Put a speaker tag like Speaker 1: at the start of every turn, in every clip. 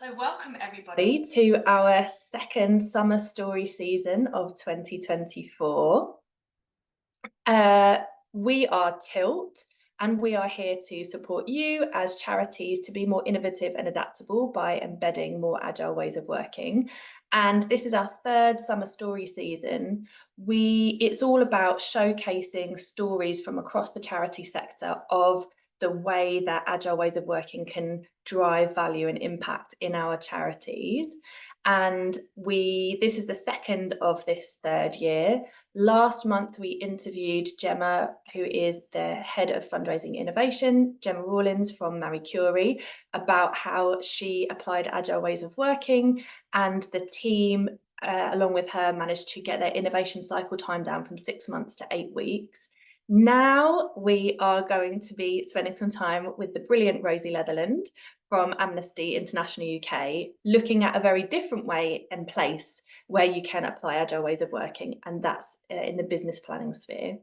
Speaker 1: So welcome everybody to our second summer story season of 2024. We are Tilt, and we are here to support you as charities to be more innovative and adaptable by embedding more agile ways of working. And this is our third summer story season. It's all about showcasing stories from across the charity sector of the way that agile ways of working can drive value and impact in our charities. And this is the second of this third year. Last month, we interviewed Gemma, who is the head of fundraising innovation, Gemma Rawlins from Marie Curie, about how she applied agile ways of working, and the team, along with her, managed to get their innovation cycle time down from 6 months to 8 weeks. Now we are going to be spending some time with the brilliant Rosie Leatherland from Amnesty International UK, looking at a very different way and place where you can apply agile ways of working, and that's in the business planning sphere.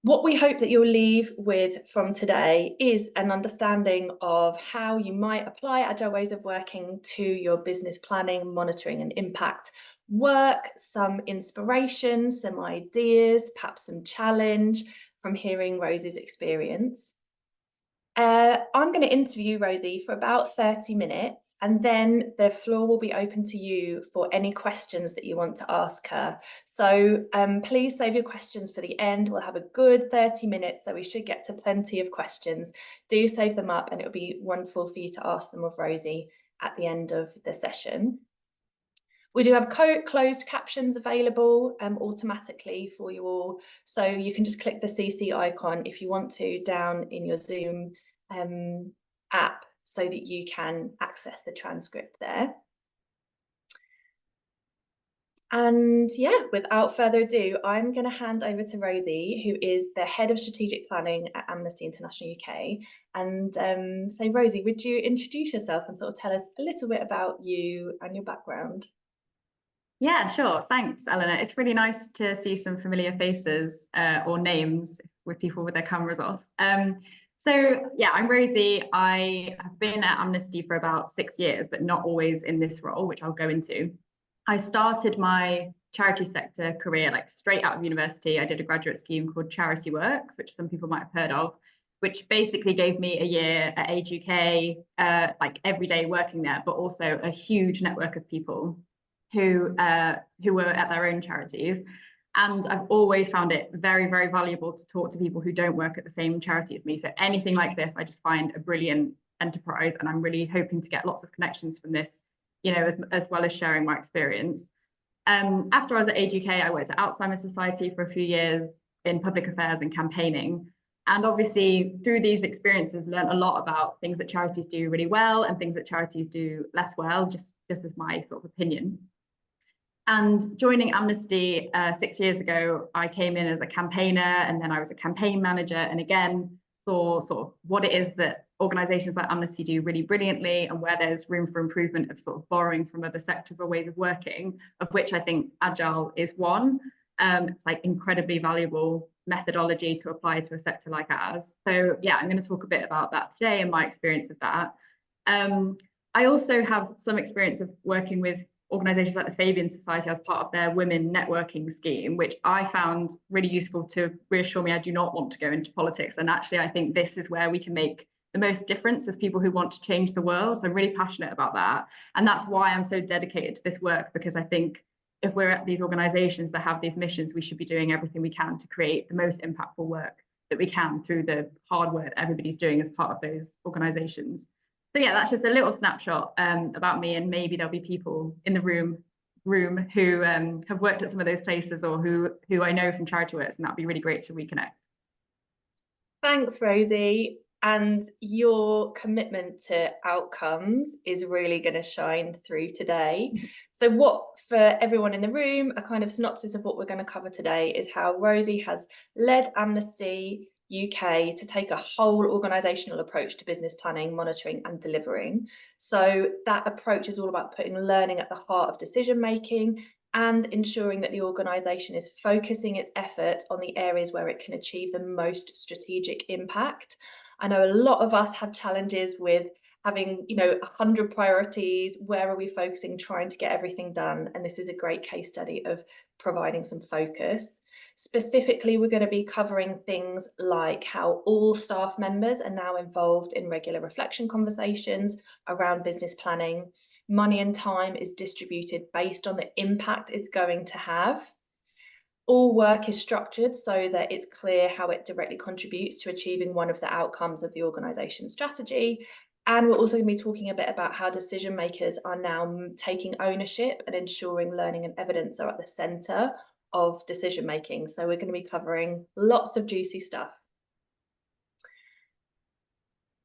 Speaker 1: What we hope that you'll leave with from today is an understanding of how you might apply agile ways of working to your business planning, monitoring and impact work, some inspiration, some ideas, perhaps some challenge from hearing Rosie's experience. I'm going to interview Rosie for about 30 minutes, and then the floor will be open to you for any questions that you want to ask her. So please save your questions for the end. We'll have a good 30 minutes, so we should get to plenty of questions. Do save them up, and it'll be wonderful for you to ask them of Rosie at the end of the session. We do have closed captions available automatically for you all. So you can just click the CC icon if you want to down in your Zoom app so that you can access the transcript there. And yeah, without further ado, I'm going to hand over to Rosie, who is the head of strategic planning at Amnesty International UK. And so Rosie, would you introduce yourself and sort of tell us a little bit about you and your background?
Speaker 2: Yeah, sure. Thanks, Eleanor. It's really nice to see some familiar faces or names with people with their cameras off. So yeah, I'm Rosie. I have been at Amnesty for about 6 years, but not always in this role, which I'll go into. I started my charity sector career like straight out of university. I did a graduate scheme called Charity Works, which some people might have heard of, which basically gave me a year at Age UK, like every day working there, but also a huge network of people who were at their own charities. And I've always found it very, very valuable to talk to people who don't work at the same charity as me. So anything like this, I just find a brilliant enterprise, and I'm really hoping to get lots of connections from this, you know, as well as sharing my experience. After I was at Age UK, I worked at Alzheimer's Society for a few years in public affairs and campaigning. And obviously through these experiences, learned a lot about things that charities do really well and things that charities do less well, just as my sort of opinion. And joining Amnesty 6 years ago, I came in as a campaigner, and then I was a campaign manager, and again saw sort of what it is that organisations like Amnesty do really brilliantly, and where there's room for improvement of sort of borrowing from other sectors or ways of working, of which I think Agile is one. It's like incredibly valuable methodology to apply to a sector like ours. So yeah, I'm going to talk a bit about that today and my experience of that. I also have some experience of working with organisations like the Fabian Society as part of their women networking scheme, which I found really useful to reassure me I do not want to go into politics. And actually, I think this is where we can make the most difference as people who want to change the world. So I'm really passionate about that. And that's why I'm so dedicated to this work, because I think if we're at these organisations that have these missions, we should be doing everything we can to create the most impactful work that we can through the hard work that everybody's doing as part of those organisations. So yeah, that's just a little snapshot about me, and maybe there'll be people in the room who have worked at some of those places, or who I know from charity works, and that'd be really great to reconnect.
Speaker 1: Thanks, Rosie. And your commitment to outcomes is really going to shine through today. So for everyone in the room, a kind of synopsis of what we're going to cover today is how Rosie has led Amnesty UK to take a whole organisational approach to business planning, monitoring and delivering. So that approach is all about putting learning at the heart of decision making and ensuring that the organisation is focusing its effort on the areas where it can achieve the most strategic impact. I know a lot of us have challenges with having, 100 priorities. Where are we focusing, trying to get everything done? And this is a great case study of providing some focus. Specifically, we're going to be covering things like how all staff members are now involved in regular reflection conversations around business planning. Money and time is distributed based on the impact it's going to have. All work is structured so that it's clear how it directly contributes to achieving one of the outcomes of the organisation's strategy. And we're also going to be talking a bit about how decision makers are now taking ownership and ensuring learning and evidence are at the centre of decision making. So we're going to be covering lots of juicy stuff.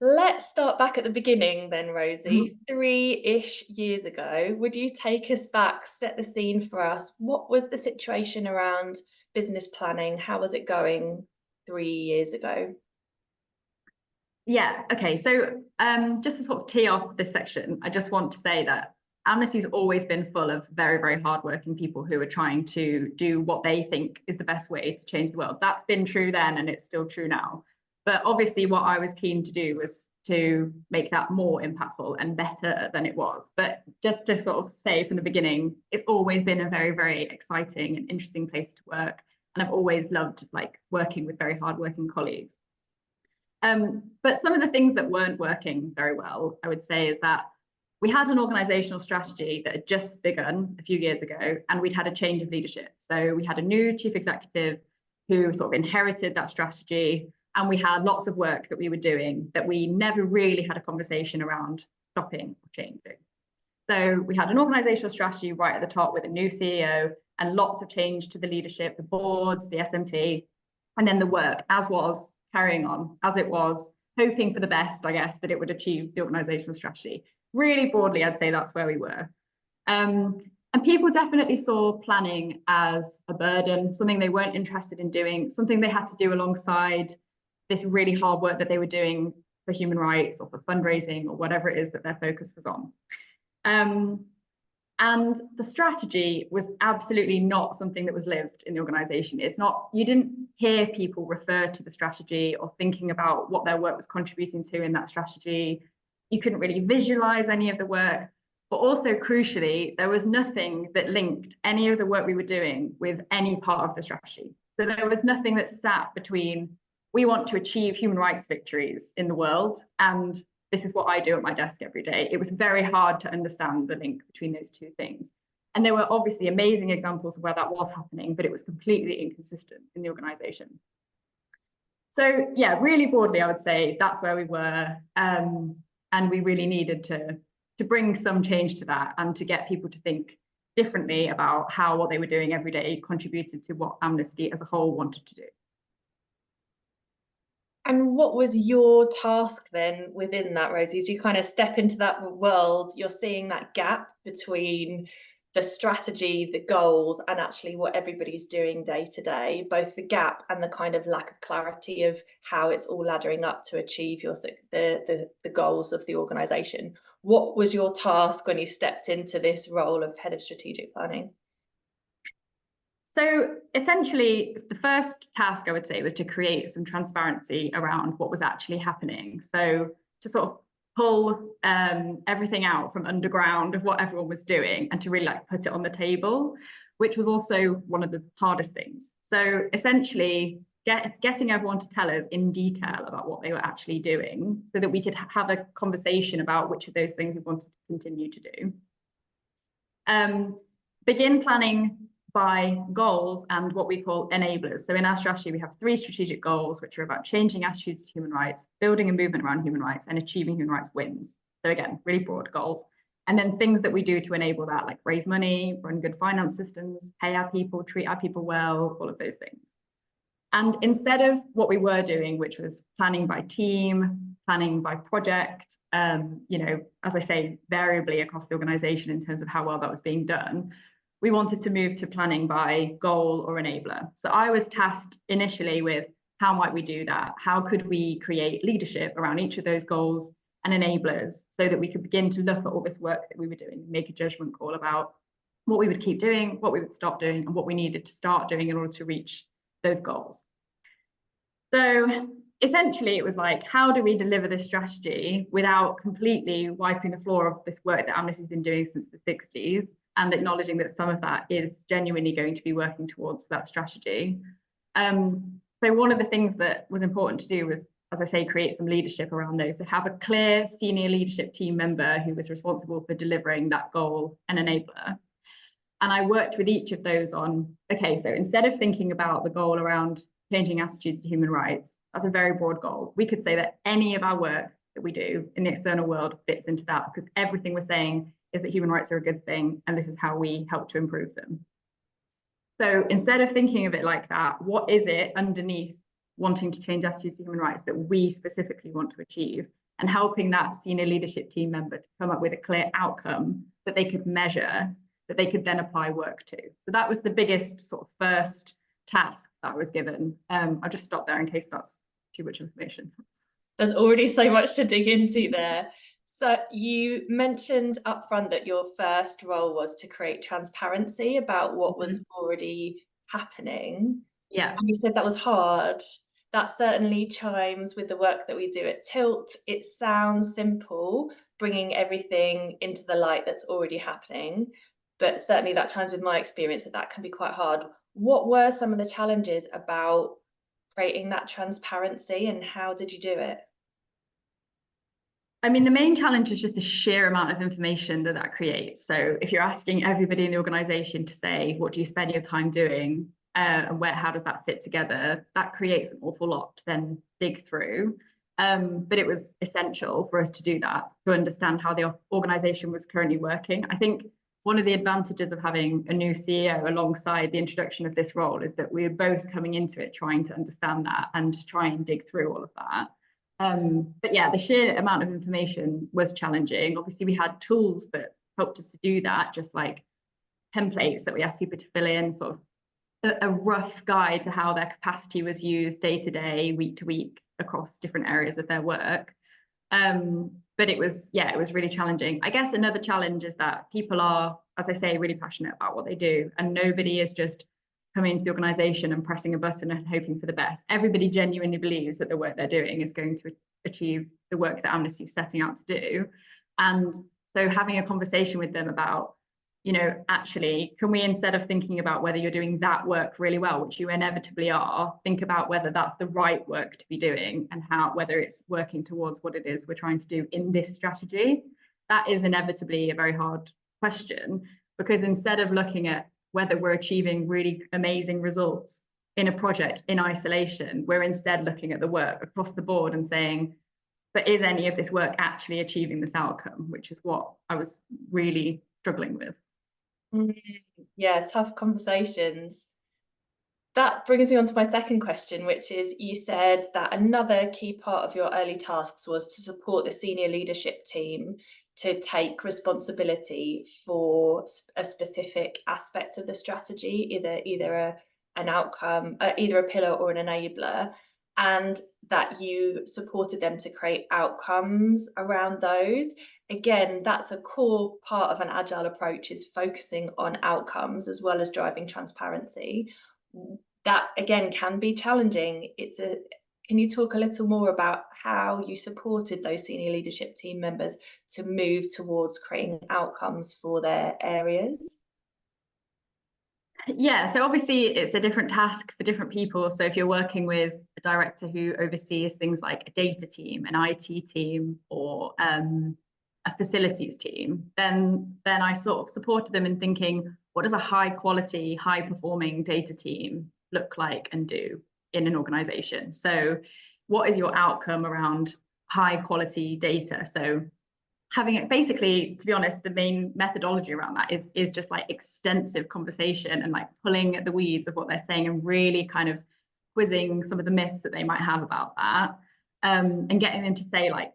Speaker 1: Let's start back at the beginning then, Rosie. 3-ish years ago, would you take us back, set the scene for us? What was the situation around business planning? How was it going 3 years ago?
Speaker 2: Yeah, okay. So just to sort of tee off this section, I just want to say that Amnesty's always been full of very, very hardworking people who are trying to do what they think is the best way to change the world. That's been true then, and it's still true now. But obviously what I was keen to do was to make that more impactful and better than it was. But just to sort of say from the beginning, it's always been a very, very exciting and interesting place to work. And I've always loved like working with very hardworking colleagues. But some of the things that weren't working very well, I would say, is that we had an organizational strategy that had just begun a few years ago, and we'd had a change of leadership. So we had a new chief executive who sort of inherited that strategy, and we had lots of work that we were doing that we never really had a conversation around stopping or changing. So we had an organizational strategy right at the top with a new CEO and lots of change to the leadership, the boards, the SMT, and then the work as was carrying on as it was, hoping for the best, I guess, that it would achieve the organizational strategy. Really broadly, I'd say that's where we were. And people definitely saw planning as a burden, something they weren't interested in doing, something they had to do alongside this really hard work that they were doing for human rights or for fundraising or whatever it is that their focus was on. And the strategy was absolutely not something that was lived in the organization. It's not, you didn't hear people refer to the strategy or thinking about what their work was contributing to in that strategy. You couldn't really visualize any of the work, but also crucially, there was nothing that linked any of the work we were doing with any part of the strategy. So there was nothing that sat between, we want to achieve human rights victories in the world, and this is what I do at my desk every day. It was very hard to understand the link between those two things. And there were obviously amazing examples of where that was happening, but it was completely inconsistent in the organization. So yeah, really broadly, I would say that's where we were. And we really needed to bring some change to that and to get people to think differently about how what they were doing every day contributed to what Amnesty as a whole wanted to do.
Speaker 1: And what was your task then within that, Rosie? As you kind of step into that world, you're seeing that gap between the strategy, the goals, and actually what everybody's doing day to day, both the gap and the kind of lack of clarity of how it's all laddering up to achieve the goals of the organization. What was your task when you stepped into this role of head of strategic planning?
Speaker 2: So essentially, the first task I would say was to create some transparency around what was actually happening. So to sort of pull everything out from underground of what everyone was doing and to really like put it on the table, which was also one of the hardest things. So essentially, getting everyone to tell us in detail about what they were actually doing so that we could have a conversation about which of those things we wanted to continue to do. Begin planning by goals and what we call enablers. So in our strategy, we have 3 strategic goals, which are about changing attitudes to human rights, building a movement around human rights, and achieving human rights wins. So again, really broad goals. And then things that we do to enable that, like raise money, run good finance systems, pay our people, treat our people well, all of those things. And instead of what we were doing, which was planning by team, planning by project, as I say, variably across the organization in terms of how well that was being done, we wanted to move to planning by goal or enabler. So I was tasked initially with how might we do that? How could we create leadership around each of those goals and enablers so that we could begin to look at all this work that we were doing, make a judgment call about what we would keep doing, what we would stop doing, and what we needed to start doing in order to reach those goals. So essentially, it was like, how do we deliver this strategy without completely wiping the floor of this work that Amnesty's been doing since the 60s, and acknowledging that some of that is genuinely going to be working towards that strategy. So one of the things that was important to do was, as I say, create some leadership around those. So have a clear senior leadership team member who was responsible for delivering that goal and enabler. And I worked with each of those on, okay, so instead of thinking about the goal around changing attitudes to human rights, that's a very broad goal. We could say that any of our work that we do in the external world fits into that, because everything we're saying is that human rights are a good thing, and this is how we help to improve them. So instead of thinking of it like that, what is it underneath wanting to change attitudes to human rights that we specifically want to achieve, and helping that senior leadership team member to come up with a clear outcome that they could measure, that they could then apply work to. So that was the biggest sort of first task that I was given. I'll just stop there in case that's too much information.
Speaker 1: There's already so much to dig into there. So you mentioned upfront that your first role was to create transparency about what was already happening.
Speaker 2: Yeah.
Speaker 1: And you said that was hard. That certainly chimes with the work that we do at Tilt. It sounds simple, bringing everything into the light that's already happening, but certainly that chimes with my experience that can be quite hard. What were some of the challenges about creating that transparency, and how did you do it?
Speaker 2: I mean, the main challenge is just the sheer amount of information that creates. So if you're asking everybody in the organization to say, what do you spend your time doing? And how does that fit together? That creates an awful lot to then dig through. But it was essential for us to do that, to understand how the organization was currently working. I think one of the advantages of having a new CEO alongside the introduction of this role is that we're both coming into it trying to understand that and to try and dig through all of that. But yeah, the sheer amount of information was challenging. Obviously, we had tools that helped us to do that, just like templates that we asked people to fill in, sort of a rough guide to how their capacity was used day to day, week to week across different areas of their work. But it was really challenging. I guess another challenge is that people are, as I say, really passionate about what they do, and nobody is just coming into the organization and pressing a button and hoping for the best. Everybody genuinely believes that the work they're doing is going to achieve the work that Amnesty is setting out to do. And so having a conversation with them about, actually, can we, instead of thinking about whether you're doing that work really well, which you inevitably are, think about whether that's the right work to be doing, and whether it's working towards what it is we're trying to do in this strategy. That is inevitably a very hard question, because instead of looking at whether we're achieving really amazing results in a project in isolation, we're instead looking at the work across the board and saying, but is any of this work actually achieving this outcome, which is what I was really struggling with.
Speaker 1: Yeah, tough conversations. That brings me on to my second question, which is, you said that another key part of your early tasks was to support the senior leadership team to take responsibility for a specific aspect of the strategy, either an outcome, either a pillar or an enabler, and that you supported them to create outcomes around those. Again, that's a core part of an agile approach, is focusing on outcomes as well as driving transparency. That again can be challenging. Can you talk a little more about how you supported those senior leadership team members to move towards creating outcomes for their areas?
Speaker 2: Yeah, so obviously it's a different task for different people. So if you're working with a director who oversees things like a data team, an IT team, or a facilities team, then I sort of supported them in thinking, what does a high quality, high performing data team look like and do in an organization? So what is your outcome around high quality data? So having it, basically, to be honest, the main methodology around that is just like extensive conversation and like pulling at the weeds of what they're saying and really kind of quizzing some of the myths that they might have about that, and getting them to say, like,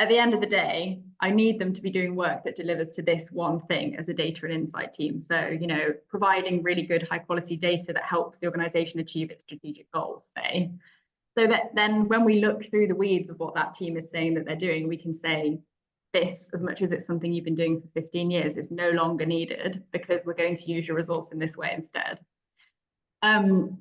Speaker 2: at the end of the day, I need them to be doing work that delivers to this one thing as a data and insight team. So, providing really good high quality data that helps the organization achieve its strategic goals, say. So that then when we look through the weeds of what that team is saying that they're doing, we can say, this, as much as it's something you've been doing for 15 years, is no longer needed because we're going to use your resource in this way instead.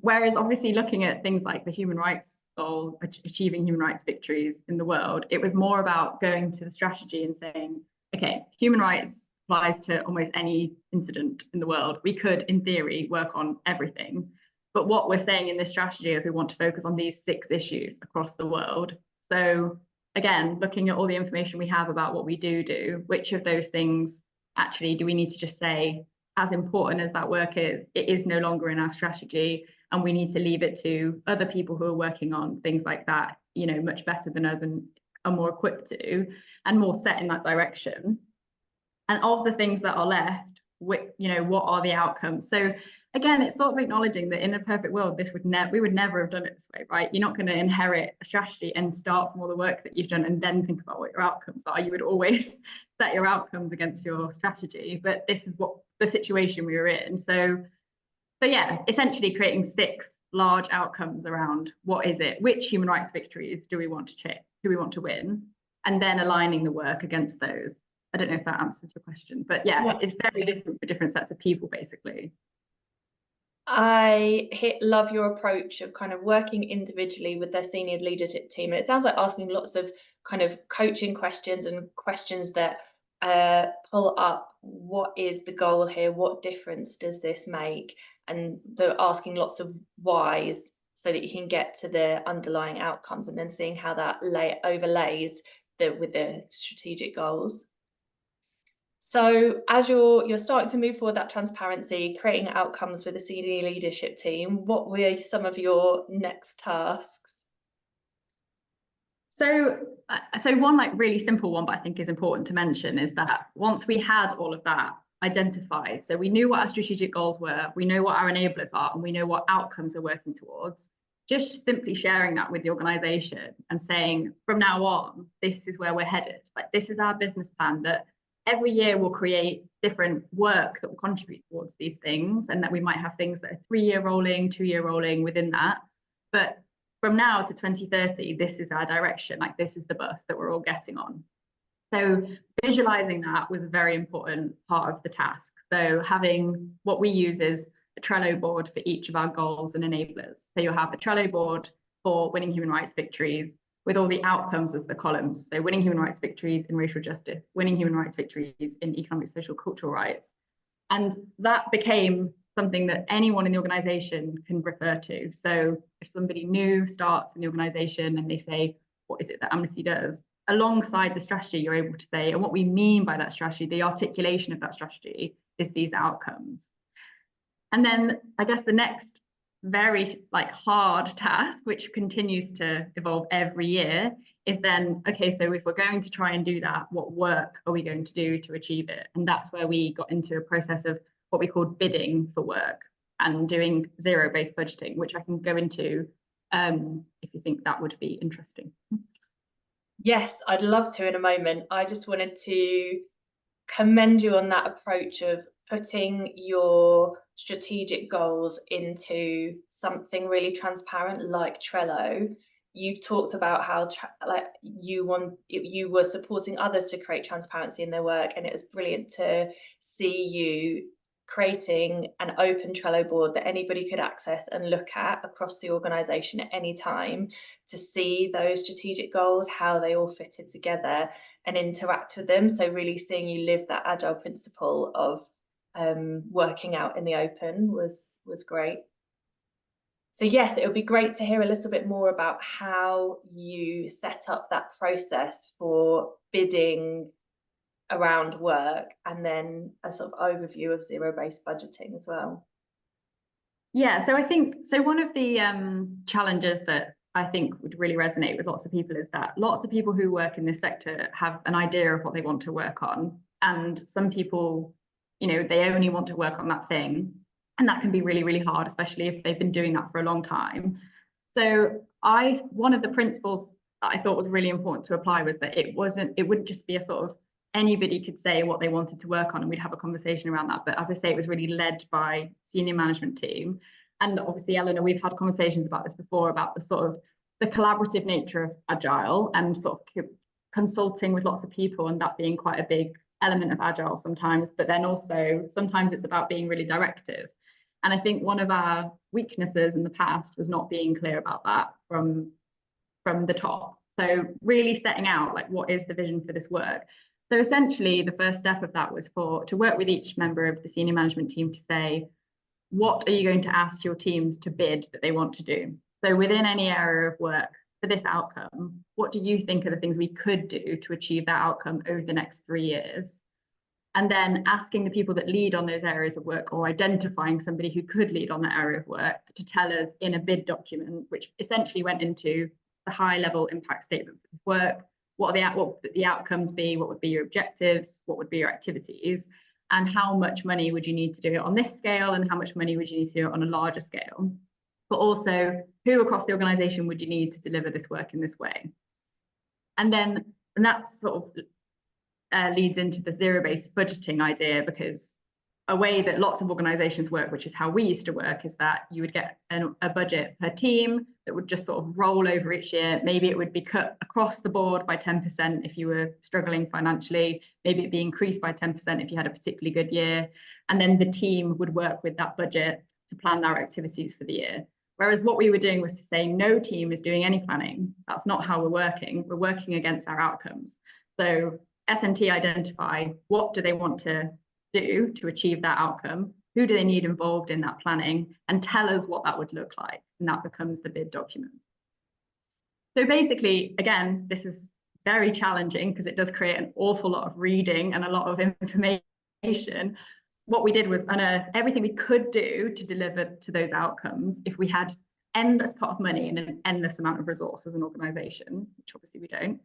Speaker 2: Whereas obviously looking at things like the human rights goal, achieving human rights victories in the world. It was more about going to the strategy and saying, okay, human rights applies to almost any incident in the world. We could, in theory, work on everything. But what we're saying in this strategy is we want to focus on these 6 issues across the world. So again, looking at all the information we have about what we do, which of those things actually do we need to just say, as important as that work is, it is no longer in our strategy, and we need to leave it to other people who are working on things like that, you know, much better than us and are more equipped to, and more set in that direction. And of the things that are left, you know, what are the outcomes? So again, it's sort of acknowledging that in a perfect world, we would never have done it this way, right? You're not going to inherit a strategy and start from all the work that you've done and then think about what your outcomes are. You would always set your outcomes against your strategy, but this is what the situation we were in. So yeah, essentially creating 6 large outcomes around what is it, which human rights victories do we want to win, and then aligning the work against those. I don't know if that answers your question, but yeah, it's very different for different sets of people, basically.
Speaker 1: I love your approach of kind of working individually with their senior leadership team. And it sounds like asking lots of kind of coaching questions and questions that pull up what is the goal here, what difference does this make, and they're asking lots of whys so that you can get to the underlying outcomes, and then seeing how that overlays with the strategic goals. So as you're starting to move forward that transparency, creating outcomes with the senior leadership team, what were some of your next tasks?
Speaker 2: So one like really simple one, but I think is important to mention, is that once we had all of that identified, so we knew what our strategic goals were, we know what our enablers are, and we know what outcomes we're working towards, just simply sharing that with the organization and saying, from now on, this is where we're headed. Like, this is our business plan, that every year we'll create different work that will contribute towards these things, and that we might have things that are 3-year rolling, 2-year rolling within that. But from now to 2030, this is our direction. Like, this is the bus that we're all getting on. So visualizing that was a very important part of the task. So having what we use is a Trello board for each of our goals and enablers. So you'll have a Trello board for winning human rights victories with all the outcomes as the columns. So winning human rights victories in racial justice, winning human rights victories in economic, social, cultural rights. And that became something that anyone in the organization can refer to. So if somebody new starts in the organization and they say, what is it that Amnesty does? Alongside the strategy, you're able to say, and what we mean by that strategy, the articulation of that strategy is these outcomes. And then I guess the next very hard task, which continues to evolve every year, is then, okay, so if we're going to try and do that, what work are we going to do to achieve it? And that's where we got into a process of what we called bidding for work and doing zero-based budgeting, which I can go into if you think that would be interesting.
Speaker 1: Yes, I'd love to in a moment. I just wanted to commend you on that approach of putting your strategic goals into something really transparent like Trello. You've talked about how you were supporting others to create transparency in their work, and it was brilliant to see you creating an open Trello board that anybody could access and look at across the organization at any time to see those strategic goals, how they all fitted together and interact with them. So really seeing you live that agile principle of working out in the open was great. So yes, it would be great to hear a little bit more about how you set up that process for bidding around work, and then a sort of overview of zero-based budgeting as well.
Speaker 2: Yeah, so I think, so one of the challenges that I think would really resonate with lots of people is that lots of people who work in this sector have an idea of what they want to work on. And some people, you know, they only want to work on that thing. And that can be really, really hard, especially if they've been doing that for a long time. So one of the principles that I thought was really important to apply was that it wouldn't just be a sort of anybody could say what they wanted to work on and we'd have a conversation around that. But as I say, it was really led by senior management team. And obviously, Eleanor, we've had conversations about this before, about the sort of the collaborative nature of Agile and sort of consulting with lots of people, and that being quite a big element of Agile sometimes, but then also sometimes it's about being really directive. And I think one of our weaknesses in the past was not being clear about that from from the top. So really setting out like, what is the vision for this work? So essentially the first step of that was to work with each member of the senior management team to say, what are you going to ask your teams to bid that they want to do? So within any area of work for this outcome, what do you think are the things we could do to achieve that outcome over the next 3 years? And then asking the people that lead on those areas of work, or identifying somebody who could lead on that area of work, to tell us in a bid document, which essentially went into the high level impact statement for this work. What would the outcomes be? What would be your objectives? What would be your activities? And how much money would you need to do it on this scale? And how much money would you need to do it on a larger scale? But also, who across the organization would you need to deliver this work in this way? And that sort of leads into the zero-based budgeting idea, because a way that lots of organizations work, which is how we used to work, is that you would get a budget per team that would just sort of roll over each year. Maybe it would be cut across the board by 10% if you were struggling financially. Maybe it'd be increased by 10% if you had a particularly good year. And then the team would work with that budget to plan their activities for the year. Whereas what we were doing was to say no team is doing any planning. That's not how we're working. We're working against our outcomes. So S&T identify what do they want to do to achieve that outcome, who do they need involved in that planning, and tell us what that would look like, and that becomes the bid document. So basically, again, this is very challenging because it does create an awful lot of reading and a lot of information. What we did was unearth everything we could do to deliver to those outcomes if we had endless pot of money and an endless amount of resource as an organization, which obviously we don't.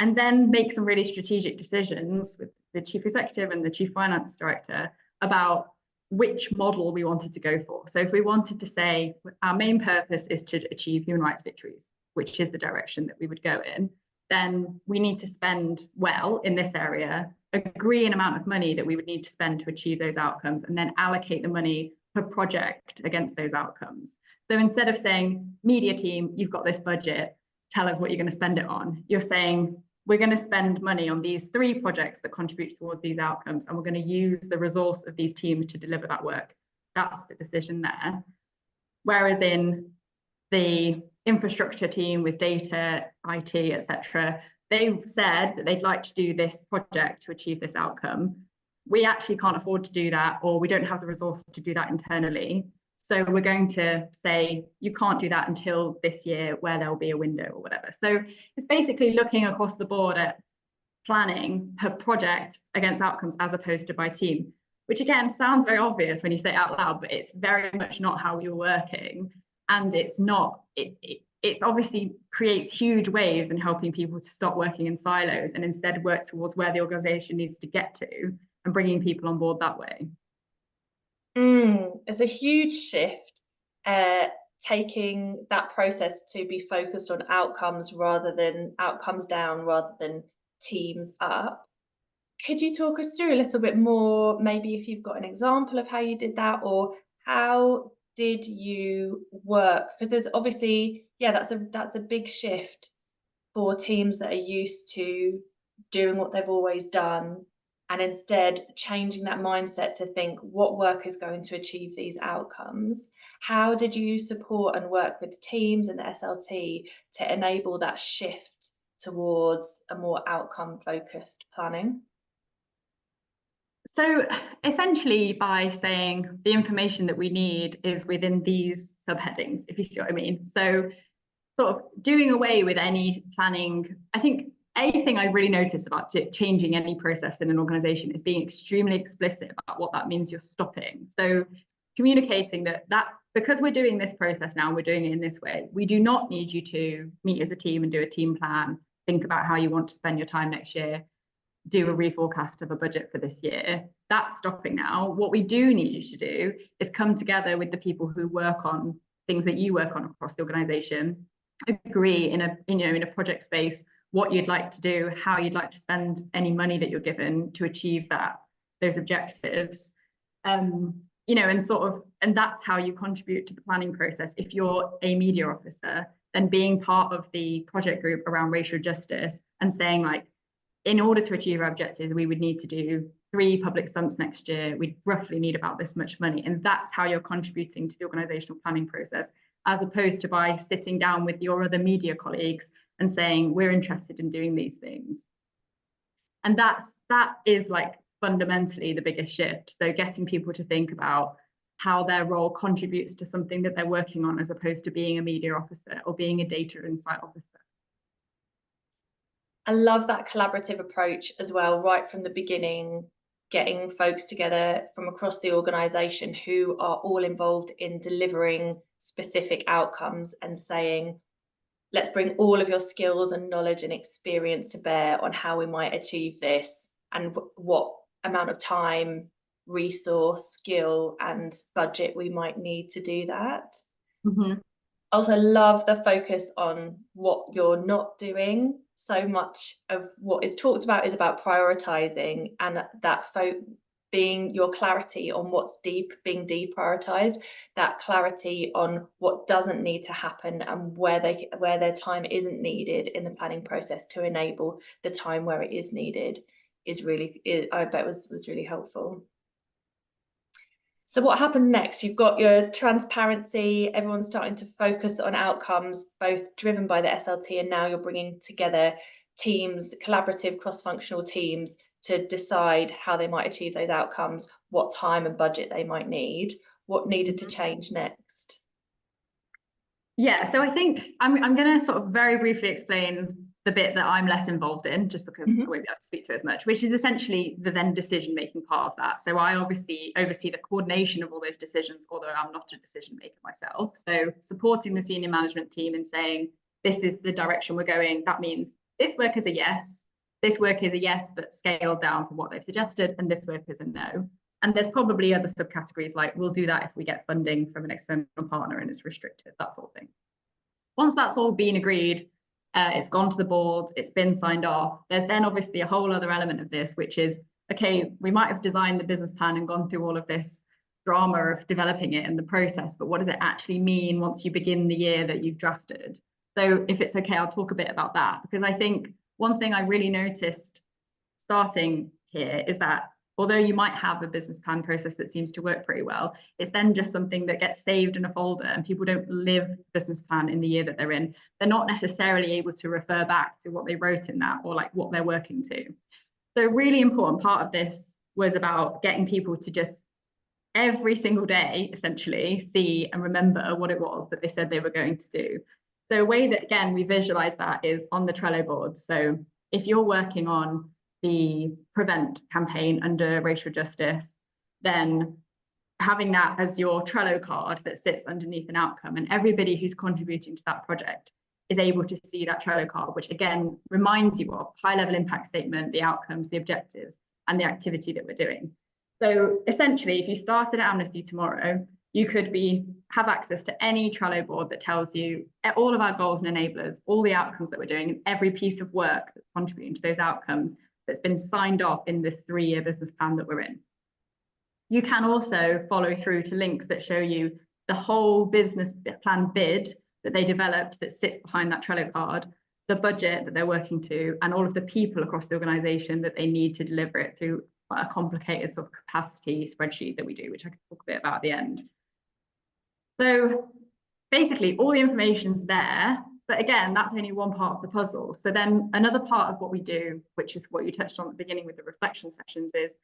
Speaker 2: And then make some really strategic decisions with the chief executive and the chief finance director about which model we wanted to go for. So if we wanted to say our main purpose is to achieve human rights victories, which is the direction that we would go in, then we need to spend well in this area, agree an amount of money that we would need to spend to achieve those outcomes, and then allocate the money per project against those outcomes. So instead of saying, media team, you've got this budget, tell us what you're going to spend it on, you're saying, we're going to spend money on these 3 projects that contribute towards these outcomes, and we're going to use the resource of these teams to deliver that work. That's the decision there. Whereas in the infrastructure team with data, IT, etc., they've said that they'd like to do this project to achieve this outcome. We actually can't afford to do that, or we don't have the resource to do that internally. So we're going to say, you can't do that until this year, where there'll be a window or whatever. So it's basically looking across the board at planning per project against outcomes as opposed to by team, which again sounds very obvious when you say it out loud, but it's very much not how you're working. And it's not, it obviously creates huge waves in helping people to stop working in silos and instead work towards where the organization needs to get to and bringing people on board that way.
Speaker 1: It's a huge shift, taking that process to be focused on outcomes rather than outcomes down, rather than teams up. Could you talk us through a little bit more, maybe if you've got an example of how you did that, or how did you work? Because there's obviously, yeah, that's a big shift for teams that are used to doing what they've always done, and instead changing that mindset to think what work is going to achieve these outcomes. How did you support and work with teams and the SLT to enable that shift towards a more outcome-focused planning?
Speaker 2: So essentially by saying the information that we need is within these subheadings, if you see what I mean. So sort of doing away with any planning. I think anything I really noticed about changing any process in an organization is being extremely explicit about what that means you're stopping. So communicating that because we're doing this process now, we're doing it in this way, we do not need you to meet as a team and do a team plan, think about how you want to spend your time next year, do a reforecast of a budget for this year. That's stopping now. What we do need you to do is come together with the people who work on things that you work on across the organization, agree in a project space what you'd like to do, how you'd like to spend any money that you're given to achieve those objectives. And that's how you contribute to the planning process. If you're a media officer, then being part of the project group around racial justice and saying, like, in order to achieve our objectives, we would need to do 3 public stunts next year. We'd roughly need about this much money. And that's how you're contributing to the organizational planning process, as opposed to by sitting down with your other media colleagues and saying, we're interested in doing these things. And that is like fundamentally the biggest shift. So getting people to think about how their role contributes to something that they're working on, as opposed to being a media officer or being a data insight officer.
Speaker 1: I love that collaborative approach as well, right from the beginning, getting folks together from across the organisation who are all involved in delivering specific outcomes and saying, let's bring all of your skills and knowledge and experience to bear on how we might achieve this, and what amount of time, resource, skill and budget we might need to do that.
Speaker 2: Mm-hmm.
Speaker 1: Also love the focus on what you're not doing. So much of what is talked about is about prioritizing, and that being your clarity on what's being deprioritized, that clarity on what doesn't need to happen and where their time isn't needed in the planning process to enable the time where it is needed is really, I bet was really helpful. So what happens next? You've got your transparency, everyone's starting to focus on outcomes, both driven by the SLT, and now you're bringing together teams, collaborative cross-functional teams, to decide how they might achieve those outcomes, what time and budget they might need. What needed to change next?
Speaker 2: Yeah, so I think I'm going to sort of very briefly explain the bit that I'm less involved in, just because I won't be able to speak to it as much, which is essentially the then decision-making part of that. So I obviously oversee the coordination of all those decisions, although I'm not a decision maker myself. So supporting the senior management team and saying, this is the direction we're going. That means this work is a yes, this work is a yes, but scaled down from what they've suggested, and this work is a no. And there's probably other subcategories like, we'll do that if we get funding from an external partner and it's restricted, that sort of thing. Once that's all been agreed, it's gone to the board, it's been signed off. There's then obviously a whole other element of this, which is, okay, we might have designed the business plan and gone through all of this drama of developing it and the process, but what does it actually mean once you begin the year that you've drafted? So if it's okay, I'll talk a bit about that, because I think one thing I really noticed starting here is that although you might have a business plan process that seems to work pretty well, it's then just something that gets saved in a folder and people don't live business plan in the year that they're in. They're not necessarily able to refer back to what they wrote in that or like what they're working to. So a really important part of this was about getting people to just every single day, essentially, see and remember what it was that they said they were going to do. So a way that, again, we visualize that is on the Trello board. So if you're working on the Prevent campaign under racial justice, then having that as your Trello card that sits underneath an outcome, and everybody who's contributing to that project is able to see that Trello card, which again reminds you of high-level impact statement, the outcomes, the objectives, and the activity that we're doing. So essentially, if you started at Amnesty tomorrow, you could have access to any Trello board that tells you all of our goals and enablers, all the outcomes that we're doing, and every piece of work that's contributing to those outcomes that's been signed off in this 3-year business plan that we're in. You can also follow through to links that show you the whole business plan bid that they developed that sits behind that Trello card, the budget that they're working to, and all of the people across the organization that they need to deliver it through a complicated sort of capacity spreadsheet that we do, which I can talk a bit about at the end. So basically all the information's there, but again, that's only one part of the puzzle. So then another part of what we do, which is what you touched on at the beginning with the reflection sessions, is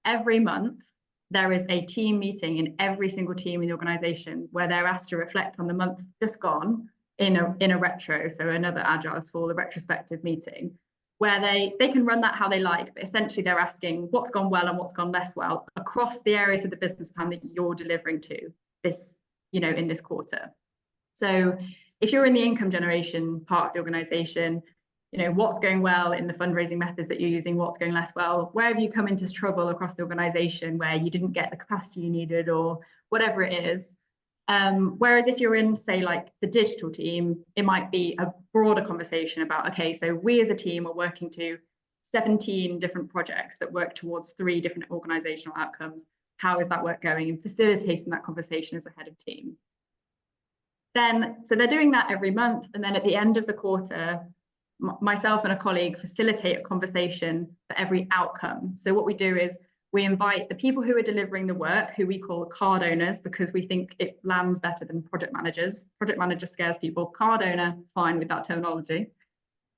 Speaker 2: every month there is a team meeting in every single team in the organization where they're asked to reflect on the month just gone in a retro, so another agile tool, a retrospective meeting, where they can run that how they like, but essentially they're asking what's gone well and what's gone less well across the areas of the business plan that you're delivering to this, in this quarter. So if you're in the income generation part of the organization, what's going well in the fundraising methods that you're using, what's going less well, where have you come into trouble across the organization where you didn't get the capacity you needed or whatever it is. Whereas if you're in, say, like the digital team, it might be a broader conversation about, okay, so we as a team are working to 17 different projects that work towards 3 different organizational outcomes. How is that work going? And facilitating that conversation as a head of team. So they're doing that every month. And then at the end of the quarter, myself and a colleague facilitate a conversation for every outcome. So what we do is We invite the people who are delivering the work, who we call card owners, because we think it lands better than project managers. Project manager scares people. Card owner, fine with that terminology.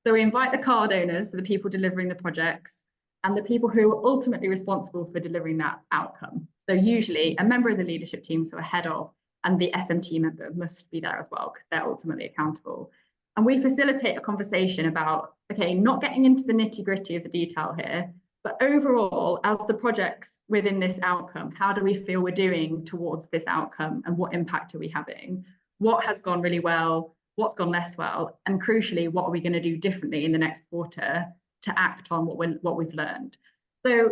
Speaker 2: So we invite the card owners, so the people delivering the projects, and the people who are ultimately responsible for delivering that outcome. So usually a member of the leadership team, so a head of, and the SMT member must be there as well, because they're ultimately accountable. And we facilitate a conversation about, okay, not getting into the nitty-gritty of the detail here, but overall, as the projects within this outcome, how do we feel we're doing towards this outcome, and what impact are we having? What has gone really well? What's gone less well? And crucially, what are we going to do differently in the next quarter to act on what we've learned? So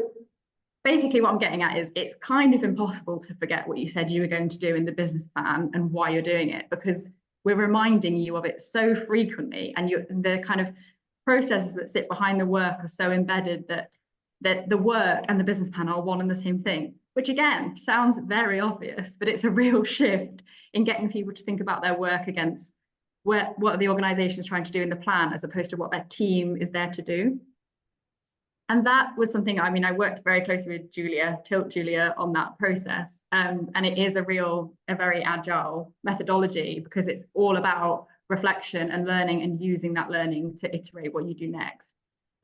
Speaker 2: basically what I'm getting at is it's kind of impossible to forget what you said you were going to do in the business plan and why you're doing it, because we're reminding you of it so frequently, and the kind of processes that sit behind the work are so embedded that the work and the business plan are one and the same thing, which again sounds very obvious, but it's a real shift in getting people to think about their work against what are the organizations trying to do in the plan, as opposed to what their team is there to do. And that was something, I mean, I worked very closely with Julia on that process. And it is a very agile methodology, because it's all about reflection and learning, and using that learning to iterate what you do next.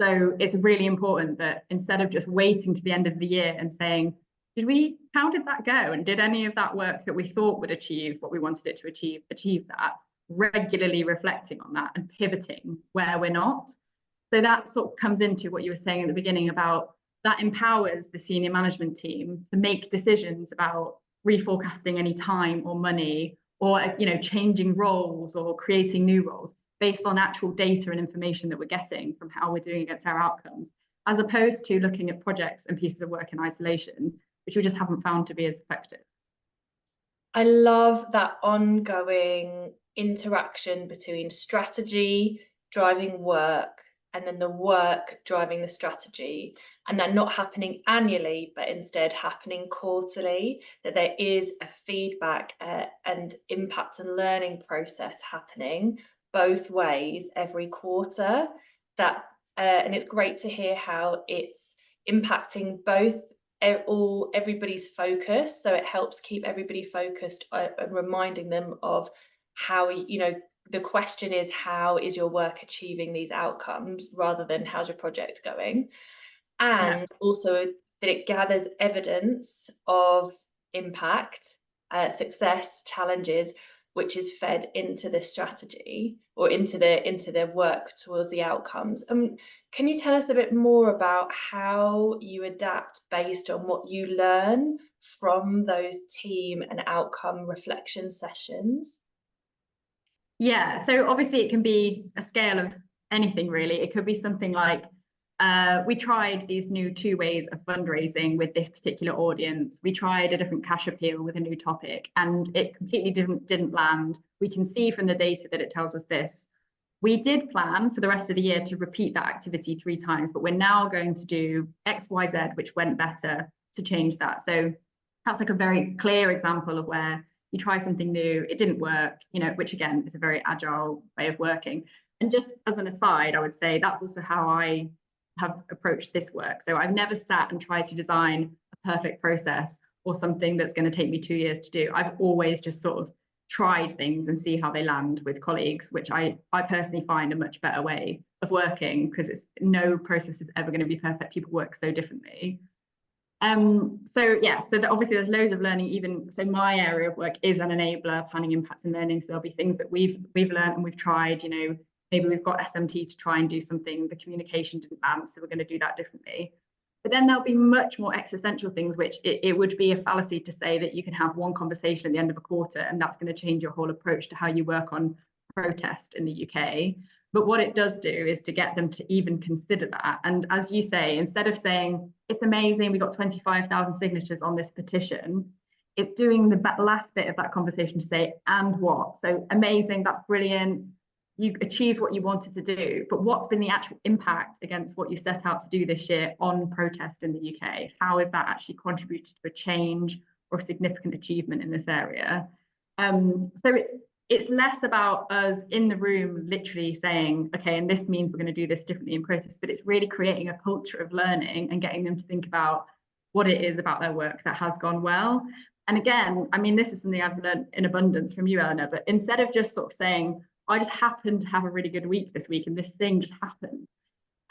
Speaker 2: So it's really important that instead of just waiting to the end of the year and saying, how did that go? And did any of that work that we thought would achieve what we wanted it to achieve that? Regularly reflecting on that and pivoting where we're not. So that sort of comes into what you were saying at the beginning about that empowers the senior management team to make decisions about reforecasting any time or money, or changing roles or creating new roles based on actual data and information that we're getting from how we're doing against our outcomes, as opposed to looking at projects and pieces of work in isolation, which we just haven't found to be as effective.
Speaker 1: I love that ongoing interaction between strategy driving work, and then the work driving the strategy, and that not happening annually, but instead happening quarterly, that there is a feedback and impact and learning process happening both ways every quarter. And it's great to hear how it's impacting both everybody's focus. So it helps keep everybody focused and reminding them of how, the question is, how is your work achieving these outcomes, rather than how's your project going? And also that it gathers evidence of impact, success, challenges, which is fed into the strategy, or into the work towards the outcomes. Can you tell us a bit more about how you adapt based on what you learn from those team and outcome reflection sessions?
Speaker 2: Yeah, so obviously it can be a scale of anything really. It could be something like, we tried these new 2 ways of fundraising with this particular audience. We tried a different cash appeal with a new topic, and it completely didn't land. We can see from the data that it tells us this. We did plan for the rest of the year to repeat that activity 3 times, but we're now going to do X, Y, Z, which went better, to change that. So that's like a very clear example of where you try something new, it didn't work, which again is a very agile way of working. And just as an aside, I would say that's also how I have approached this work. So I've never sat and tried to design a perfect process or something that's going to take me 2 years to do. I've always just sort of tried things and see how they land with colleagues, which I personally find a much better way of working, because no process is ever going to be perfect. People work so differently. Obviously there's loads of learning. Even so, my area of work is an enabler, planning, impacts and learning. So there'll be things that we've learned and we've tried. Maybe we've got SMT to try and do something, the communication didn't land, so we're going to do that differently. But then there'll be much more existential things, which it would be a fallacy to say that you can have one conversation at the end of a quarter and that's going to change your whole approach to how you work on protest in the UK. But what it does do is to get them to even consider that. And as you say, instead of saying, it's amazing, we got 25,000 signatures on this petition, it's doing the last bit of that conversation to say, and what? So amazing, that's brilliant. You achieved what you wanted to do, but what's been the actual impact against what you set out to do this year on protest in the UK? How has that actually contributed to a change or a significant achievement in this area? So it's less about us in the room literally saying, okay, and this means we're going to do this differently in process, but it's really creating a culture of learning and getting them to think about, what it is about their work that has gone well. And again, I mean, this is something I've learned in abundance from you, Eleanor, but instead of just sort of saying, I just happened to have a really good week this week and this thing just happened,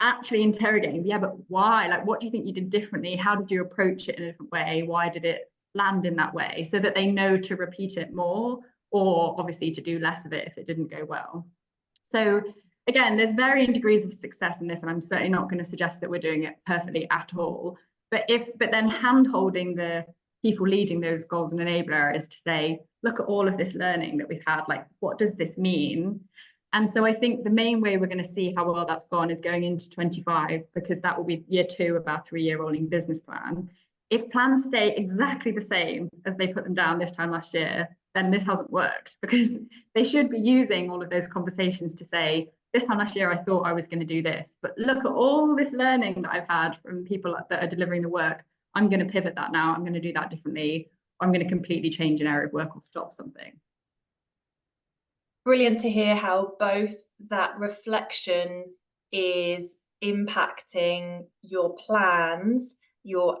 Speaker 2: actually interrogating, yeah, but why? Like, what do you think you did differently? How did you approach it in a different way? Why did it land in that way? So that they know to repeat it more, or obviously to do less of it if it didn't go well. So again, there's varying degrees of success in this, and I'm certainly not going to suggest that we're doing it perfectly at all. But then hand-holding the people leading those goals and enabler areas to say, look at all of this learning that we've had, like, what does this mean? And so I think the main way we're going to see how well that's gone is going into 25, because that will be year 2 of our 3-year rolling business plan. If plans stay exactly the same as they put them down this time last year, then this hasn't worked, because they should be using all of those conversations to say, this time last year, I thought I was going to do this, but look at all this learning that I've had from people that are delivering the work. I'm going to pivot that now. I'm going to do that differently. I'm going to completely change an area of work or stop something.
Speaker 1: Brilliant to hear how both that reflection is impacting your plans, your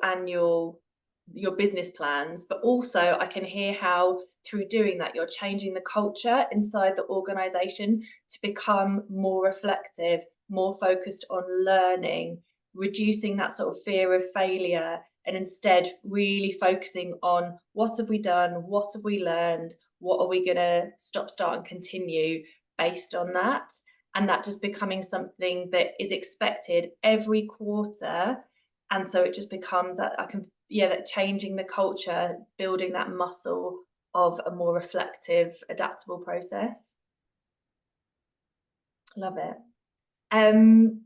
Speaker 1: business plans, but also I can hear how through doing that you're changing the culture inside the organization to become more reflective, more focused on learning, reducing that sort of fear of failure, and instead really focusing on what have we done, what have we learned, what are we going to stop, start and continue based on that. And that just becoming something that is expected every quarter. And so it just becomes that that changing the culture, building that muscle of a more reflective, adaptable process. Love it.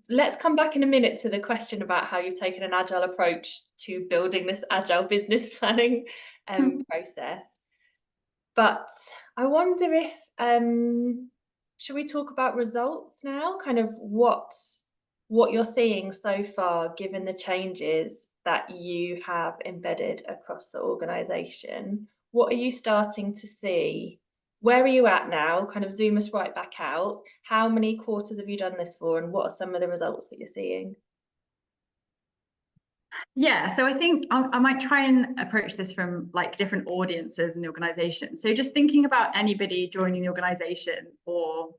Speaker 1: Let's come back in a minute to the question about how you've taken an agile approach to building this agile business planning process. But I wonder if, should we talk about results now? Kind of what you're seeing so far, given the changes that you have embedded across the organization. What are you starting to see? Where are you at now? Kind of zoom us right back out. How many quarters have you done this for, and what are some of the results that you're seeing?
Speaker 2: Yeah, so I think I might try and approach this from like different audiences in the organization. So just thinking about anybody joining the organization or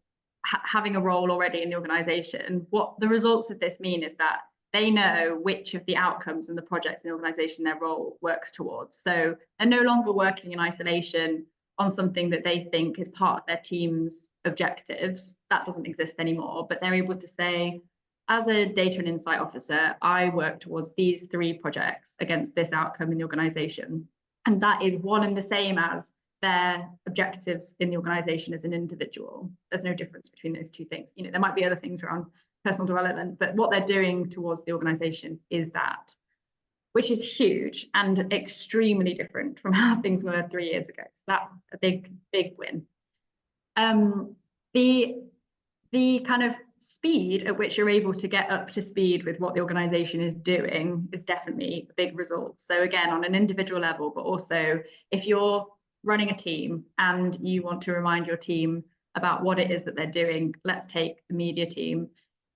Speaker 2: having a role already in the organization, what the results of this mean is that they know which of the outcomes and the projects in the organization their role works towards. So they're no longer working in isolation on something that they think is part of their team's objectives. That doesn't exist anymore, but they're able to say, as a data and insight officer, I work towards these 3 projects against this outcome in the organization. And that is one and the same as their objectives in the organization as an individual. There's no difference between those 2 things. You know, there might be other things around personal development, but what they're doing towards the organization is that, which is huge and extremely different from how things were 3 years ago. So that's a big, big win. The kind of speed at which you're able to get up to speed with what the organization is doing is definitely a big result. So again, on an individual level, but also if you're running a team and you want to remind your team about what it is that they're doing, let's take the media team.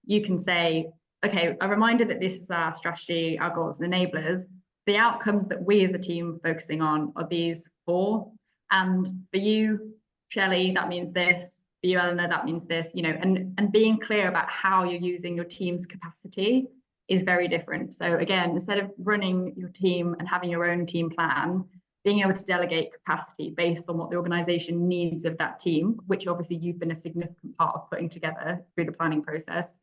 Speaker 2: You can say, okay, a reminder that this is our strategy, our goals and enablers. The outcomes that we as a team are focusing on are these 4. And for you, Shelley, that means this. For you, Eleanor, that means this, you know, and being clear about how you're using your team's capacity is very different. So again, instead of running your team and having your own team plan, being able to delegate capacity based on what the organization needs of that team, which obviously you've been a significant part of putting together through the planning process,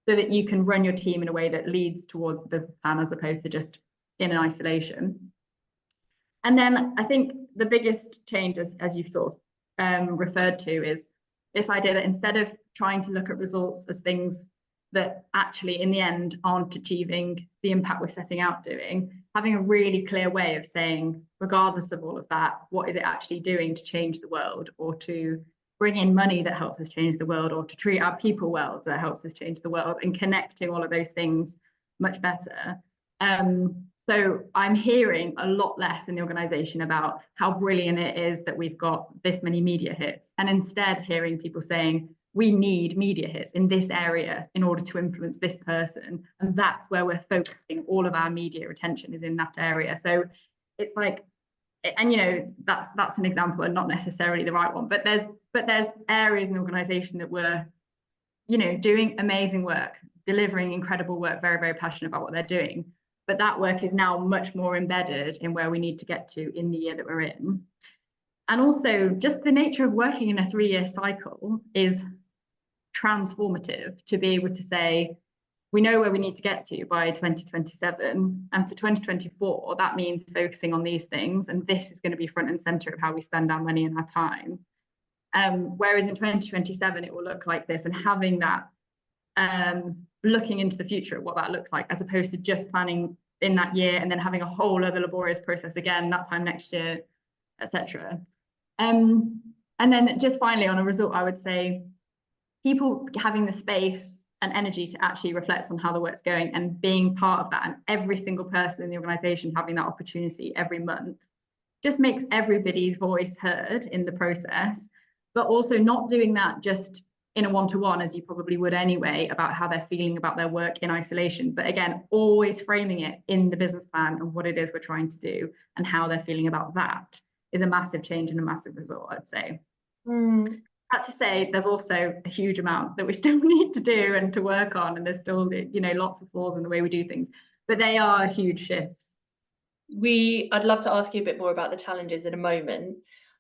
Speaker 2: so that you can run your team in a way that leads towards the business plan as opposed to just in an isolation. And then I think the biggest change, as you've sort of referred to, is this idea that instead of trying to look at results as things that actually in the end aren't achieving the impact we're setting out doing, having a really clear way of saying, regardless of all of that, what is it actually doing to change the world, or to bring in money that helps us change the world, or to treat our people well that helps us change the world, and connecting all of those things much better. So I'm hearing a lot less in the organization about how brilliant it is that we've got this many media hits, and instead hearing people saying, we need media hits in this area in order to influence this person. And that's where we're focusing all of our media attention, is in that area. So it's like, and you know, that's an example and not necessarily the right one, but there's areas in the organization that were, you know, doing amazing work, delivering incredible work, very, very passionate about what they're doing. But that work is now much more embedded in where we need to get to in the year that we're in. And also just the nature of working in a 3-year cycle is transformative, to be able to say, we know where we need to get to by 2027. And for 2024, that means focusing on these things. And this is going to be front and center of how we spend our money and our time. Whereas in 2027, it will look like this, and having that, looking into the future at what that looks like, as opposed to just planning in that year and then having a whole other laborious process again that time next year, etc. And then just finally on a result, I would say people having the space and energy to actually reflect on how the work's going and being part of that, and every single person in the organization having that opportunity every month, just makes everybody's voice heard in the process, but also not doing that just in a one-to-one, as you probably would anyway, about how they're feeling about their work in isolation. But again, always framing it in the business plan and what it is we're trying to do and how they're feeling about that is a massive change and a massive result, I'd say. That to say, there's also a huge amount that we still need to do and to work on, and there's still, you know, lots of flaws in the way we do things, but they are huge shifts.
Speaker 1: I'd love to ask you a bit more about the challenges in a moment.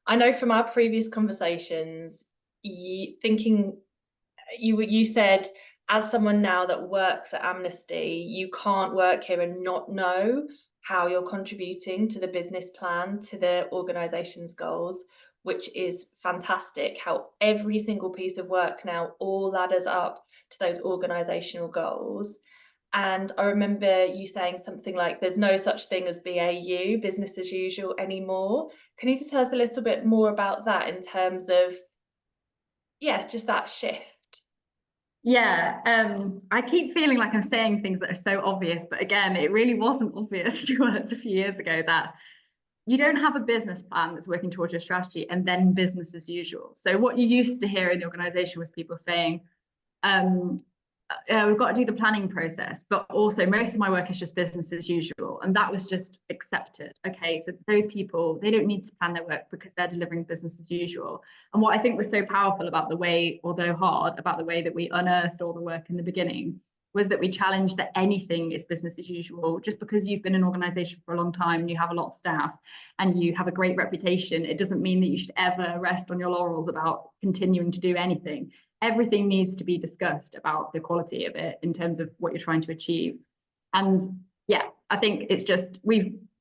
Speaker 1: I know from our previous conversations, you said, as someone now that works at Amnesty, you can't work here and not know how you're contributing to the business plan, to the organization's goals, which is fantastic. How every single piece of work now all ladders up to those organizational goals. And I remember you saying something like, there's no such thing as BAU, business as usual, anymore. Can you just tell us a little bit more about that in terms of, yeah, just that shift?
Speaker 2: Yeah, I keep feeling like I'm saying things that are so obvious, but again, it really wasn't obvious to us a few years ago that you don't have a business plan that's working towards your strategy and then business as usual. So what you used to hear in the organization was people saying, we've got to do the planning process, but also most of my work is just business as usual. And that was just accepted. Okay, so those people, they don't need to plan their work because they're delivering business as usual. And what I think was so powerful about the way, although hard, about the way that we unearthed all the work in the beginning was that we challenged that anything is business as usual. Just because you've been in an organization for a long time and you have a lot of staff and you have a great reputation, it doesn't mean that you should ever rest on your laurels about continuing to do anything. Everything needs to be discussed about the quality of it in terms of what you're trying to achieve. And yeah, I think it's just,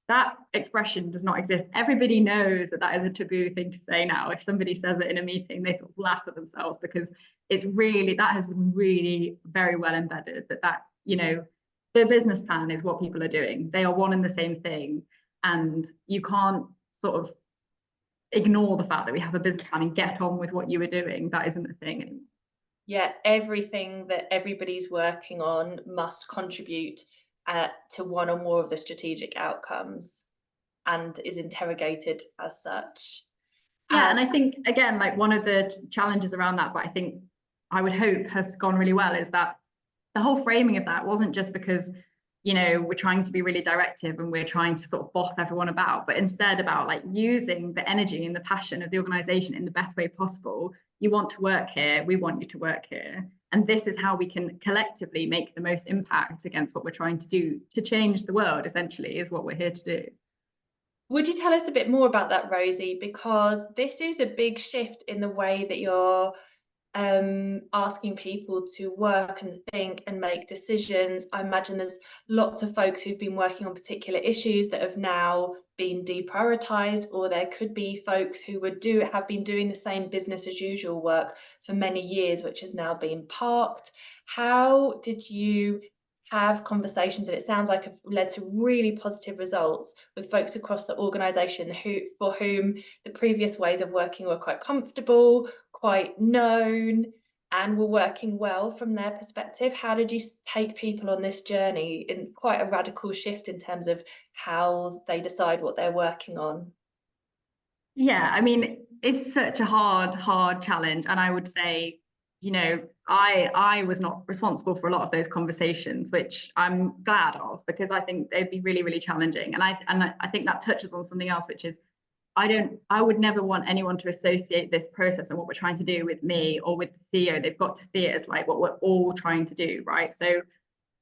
Speaker 2: that expression does not exist. Everybody knows that that is a taboo thing to say now. If somebody says it in a meeting, they sort of laugh at themselves, because it's really, that has been really very well embedded, that, you know, the business plan is what people are doing. They are one and the same thing. And you can't sort of ignore the fact that we have a business plan and get on with what you were doing. That isn't a thing anymore.
Speaker 1: Yeah, everything that everybody's working on must contribute to one or more of the strategic outcomes and is interrogated as such.
Speaker 2: Yeah, and I think, again, like one of the challenges around that, but I think I would hope has gone really well, is that the whole framing of that wasn't just because, you know, we're trying to be really directive and we're trying to sort of boss everyone about, but instead about like using the energy and the passion of the organization in the best way possible. You want to work here, we want you to work here. And this is how we can collectively make the most impact against what we're trying to do to change the world, essentially, is what we're here to do.
Speaker 1: Would you tell us a bit more about that, Rosie? Because this is a big shift in the way that you're asking people to work and think and make decisions. I imagine there's lots of folks who've been working on particular issues that have now been deprioritized, or there could be folks who have been doing the same business as usual work for many years, which has now been parked. How did you have conversations, and it sounds like have led to really positive results with folks across the organisation for whom the previous ways of working were quite comfortable, quite known, and were working well from their perspective? How did you take people on this journey in quite a radical shift in terms of how they decide what they're working on?
Speaker 2: Yeah, I mean, it's such a hard challenge. And I would say you know, I was not responsible for a lot of those conversations, which I'm glad of, because I think they'd be really, really challenging. And I think that touches on something else, which is I would never want anyone to associate this process and what we're trying to do with me or with the CEO. They've got to see it as like what we're all trying to do, right? So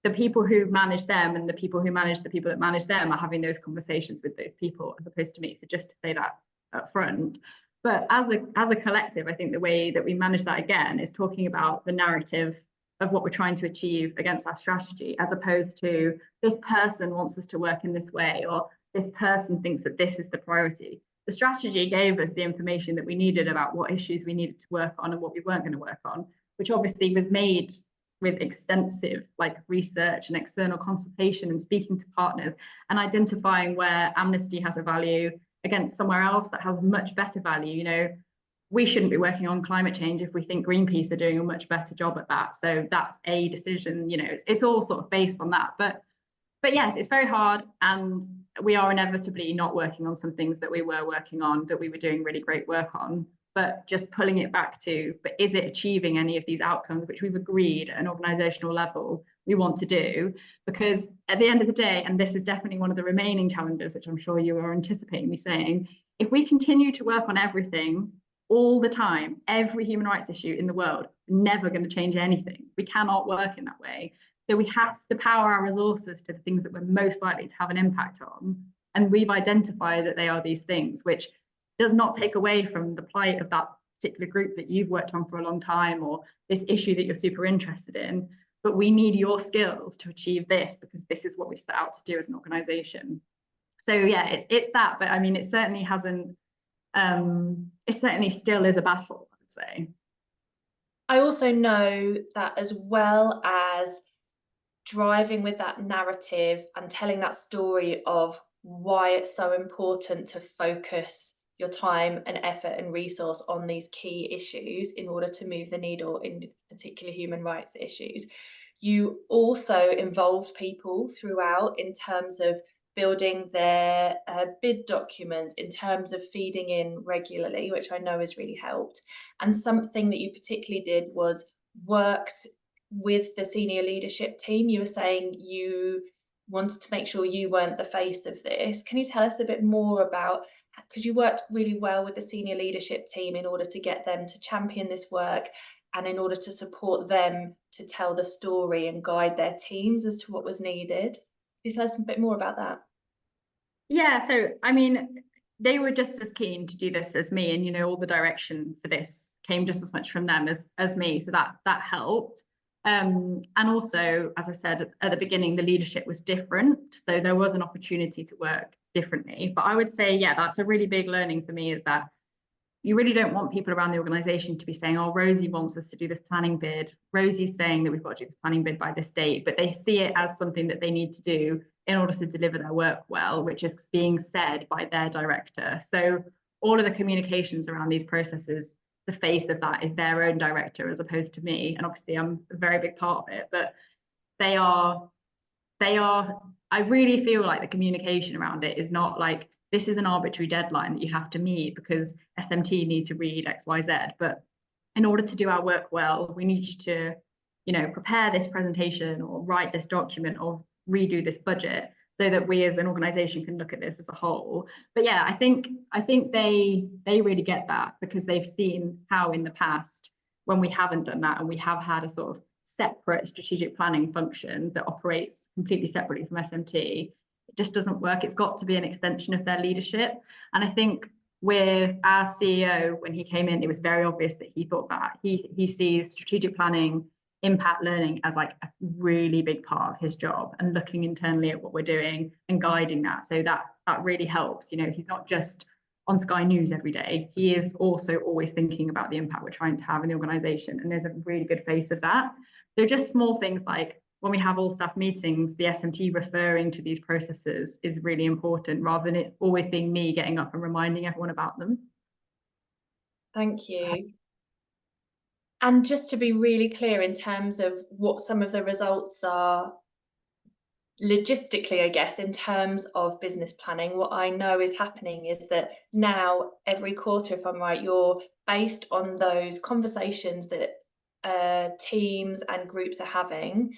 Speaker 2: the people who manage them and the people who manage the people that manage them are having those conversations with those people as opposed to me. So just to say that up front. But as a collective, I think the way that we manage that again is talking about the narrative of what we're trying to achieve against our strategy, as opposed to this person wants us to work in this way, or this person thinks that this is the priority. The strategy gave us the information that we needed about what issues we needed to work on and what we weren't going to work on, which obviously was made with extensive like research and external consultation and speaking to partners and identifying where Amnesty has a value against somewhere else that has much better value. You know, we shouldn't be working on climate change if we think Greenpeace are doing a much better job at that. So that's a decision, you know, it's all sort of based on that. But yes, it's very hard, and we are inevitably not working on some things that we were working on, that we were doing really great work on. But just pulling it back to, but is it achieving any of these outcomes which we've agreed at an organizational level we want to do? Because at the end of the day, and this is definitely one of the remaining challenges, which I'm sure you are anticipating me saying, if we continue to work on everything all the time, every human rights issue in the world, never going to change anything. We cannot work in that way. So we have to power our resources to the things that we're most likely to have an impact on. And we've identified that they are these things, which does not take away from the plight of that particular group that you've worked on for a long time, or this issue that you're super interested in. But we need your skills to achieve this, because this is what we set out to do as an organization. So yeah, it's that, but I mean, it certainly hasn't, it certainly still is a battle, I would say.
Speaker 1: I also know that as well as driving with that narrative and telling that story of why it's so important to focus your time and effort and resource on these key issues in order to move the needle in particular human rights issues. You also involved people throughout in terms of building their bid document, in terms of feeding in regularly, which I know has really helped. And something that you particularly did was worked with the senior leadership team. You were saying you wanted to make sure you weren't the face of this. Can you tell us a bit more about, because you worked really well with the senior leadership team in order to get them to champion this work and in order to support them to tell the story and guide their teams as to what was needed? Can you tell us a bit more about that?
Speaker 2: Yeah, so I mean, they were just as keen to do this as me, and you know, all the direction for this came just as much from them as me, so that helped. And also, as I said at the beginning, the leadership was different, so there was an opportunity to work differently. But I would say, yeah, that's a really big learning for me, is that you really don't want people around the organization to be saying, oh, Rosie wants us to do this planning bid. Rosie's saying that we've got to do this planning bid by this date, but they see it as something that they need to do in order to deliver their work well, which is being said by their director. So all of the communications around these processes, the face of that is their own director as opposed to me. And obviously I'm a very big part of it, but they are, I really feel like the communication around it is not like, this is an arbitrary deadline that you have to meet because SMT need to read X, Y, Z. But in order to do our work well, we need you to, you know, prepare this presentation or write this document or redo this budget so that we as an organization can look at this as a whole. But yeah, I think they really get that, because they've seen how in the past, when we haven't done that and we have had a sort of separate strategic planning function that operates completely separately from SMT, it just doesn't work. It's got to be an extension of their leadership. And I think with our CEO, when he came in, it was very obvious that he thought that he sees strategic planning, impact learning as like a really big part of his job, and looking internally at what we're doing and guiding that. So that really helps. You know, he's not just on Sky News every day. He is also always thinking about the impact we're trying to have in the organization. And there's a really good face of that. So just small things like when we have all staff meetings, the SMT referring to these processes is really important, rather than it always being me getting up and reminding everyone about them.
Speaker 1: Thank you. And just to be really clear in terms of what some of the results are logistically, I guess, in terms of business planning, what I know is happening is that now every quarter, if I'm right, you're based on those conversations that teams and groups are having,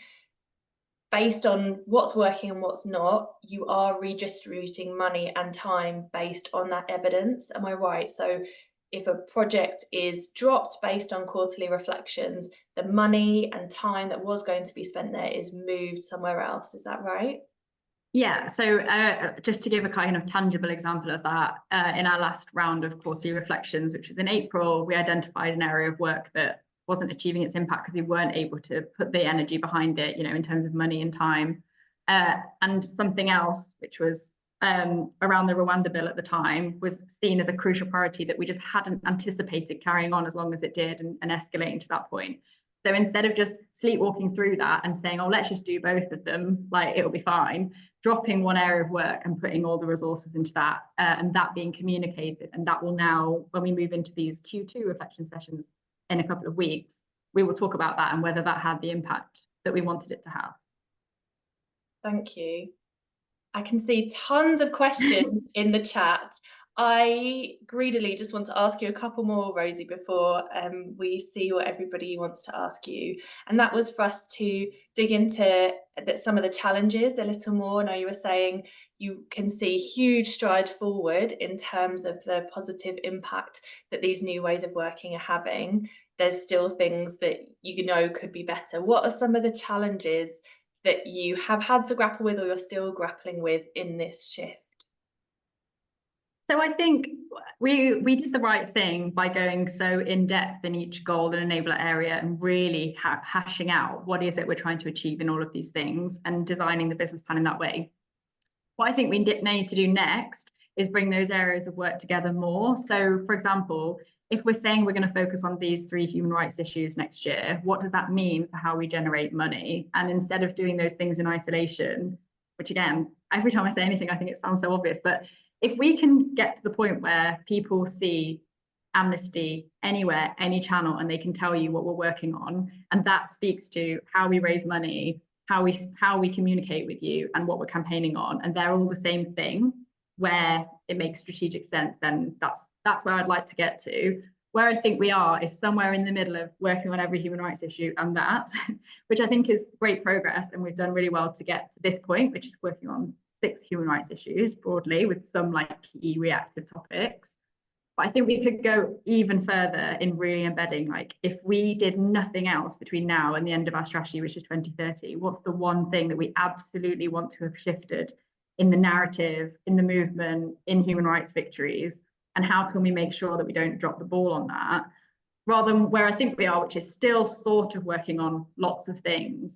Speaker 1: based on what's working and what's not, you are redistributing money and time based on that evidence. Am I right? So if a project is dropped based on quarterly reflections, the money and time that was going to be spent there is moved somewhere else. Is that right?
Speaker 2: Yeah, so just to give a kind of tangible example of that, in our last round of quarterly reflections, which was in April, we identified an area of work that wasn't achieving its impact because we weren't able to put the energy behind it, in terms of money and time. And something else, which was around the Rwanda bill at the time, was seen as a crucial priority that we just hadn't anticipated carrying on as long as it did and escalating to that point. So instead of just sleepwalking through that and saying, oh, let's just do both of them, like it'll be fine, dropping one area of work and putting all the resources into that, and that being communicated. And that will now, when we move into these Q2 reflection sessions in a couple of weeks, we will talk about that and whether that had the impact that we wanted it to have.
Speaker 1: Thank you. I can see tons of questions in the chat. I greedily just want to ask you a couple more, Rosie, before we see what everybody wants to ask you. And that was for us to dig into some of the challenges a little more. I know you were saying you can see huge stride forward in terms of the positive impact that these new ways of working are having. There's still things that could be better. What are some of the challenges that you have had to grapple with or you're still grappling with in this shift?
Speaker 2: So I think we did the right thing by going so in depth in each goal and enabler area and really hashing out what is it we're trying to achieve in all of these things and designing the business plan in that way. What I think we need to do next is bring those areas of work together more. So, for example, if we're saying we're going to focus on these 3 human rights issues next year, what does that mean for how we generate money? And instead of doing those things in isolation, which again, every time I say anything, I think it sounds so obvious, but if we can get to the point where people see Amnesty anywhere, any channel, and they can tell you what we're working on, and that speaks to how we raise money, how we communicate with you, and what we're campaigning on, and they're all the same thing, where it makes strategic sense, then that's where I'd like to get to. Where I think we are is somewhere in the middle of working on every human rights issue and that, which I think is great progress, and we've done really well to get to this point, which is working on 6 human rights issues broadly with some like key reactive topics. But I think we could go even further in really embedding, like if we did nothing else between now and the end of our strategy, which is 2030, what's the one thing that we absolutely want to have shifted in the narrative, in the movement, in human rights victories? And how can we make sure that we don't drop the ball on that? Rather than where I think we are, which is still sort of working on lots of things.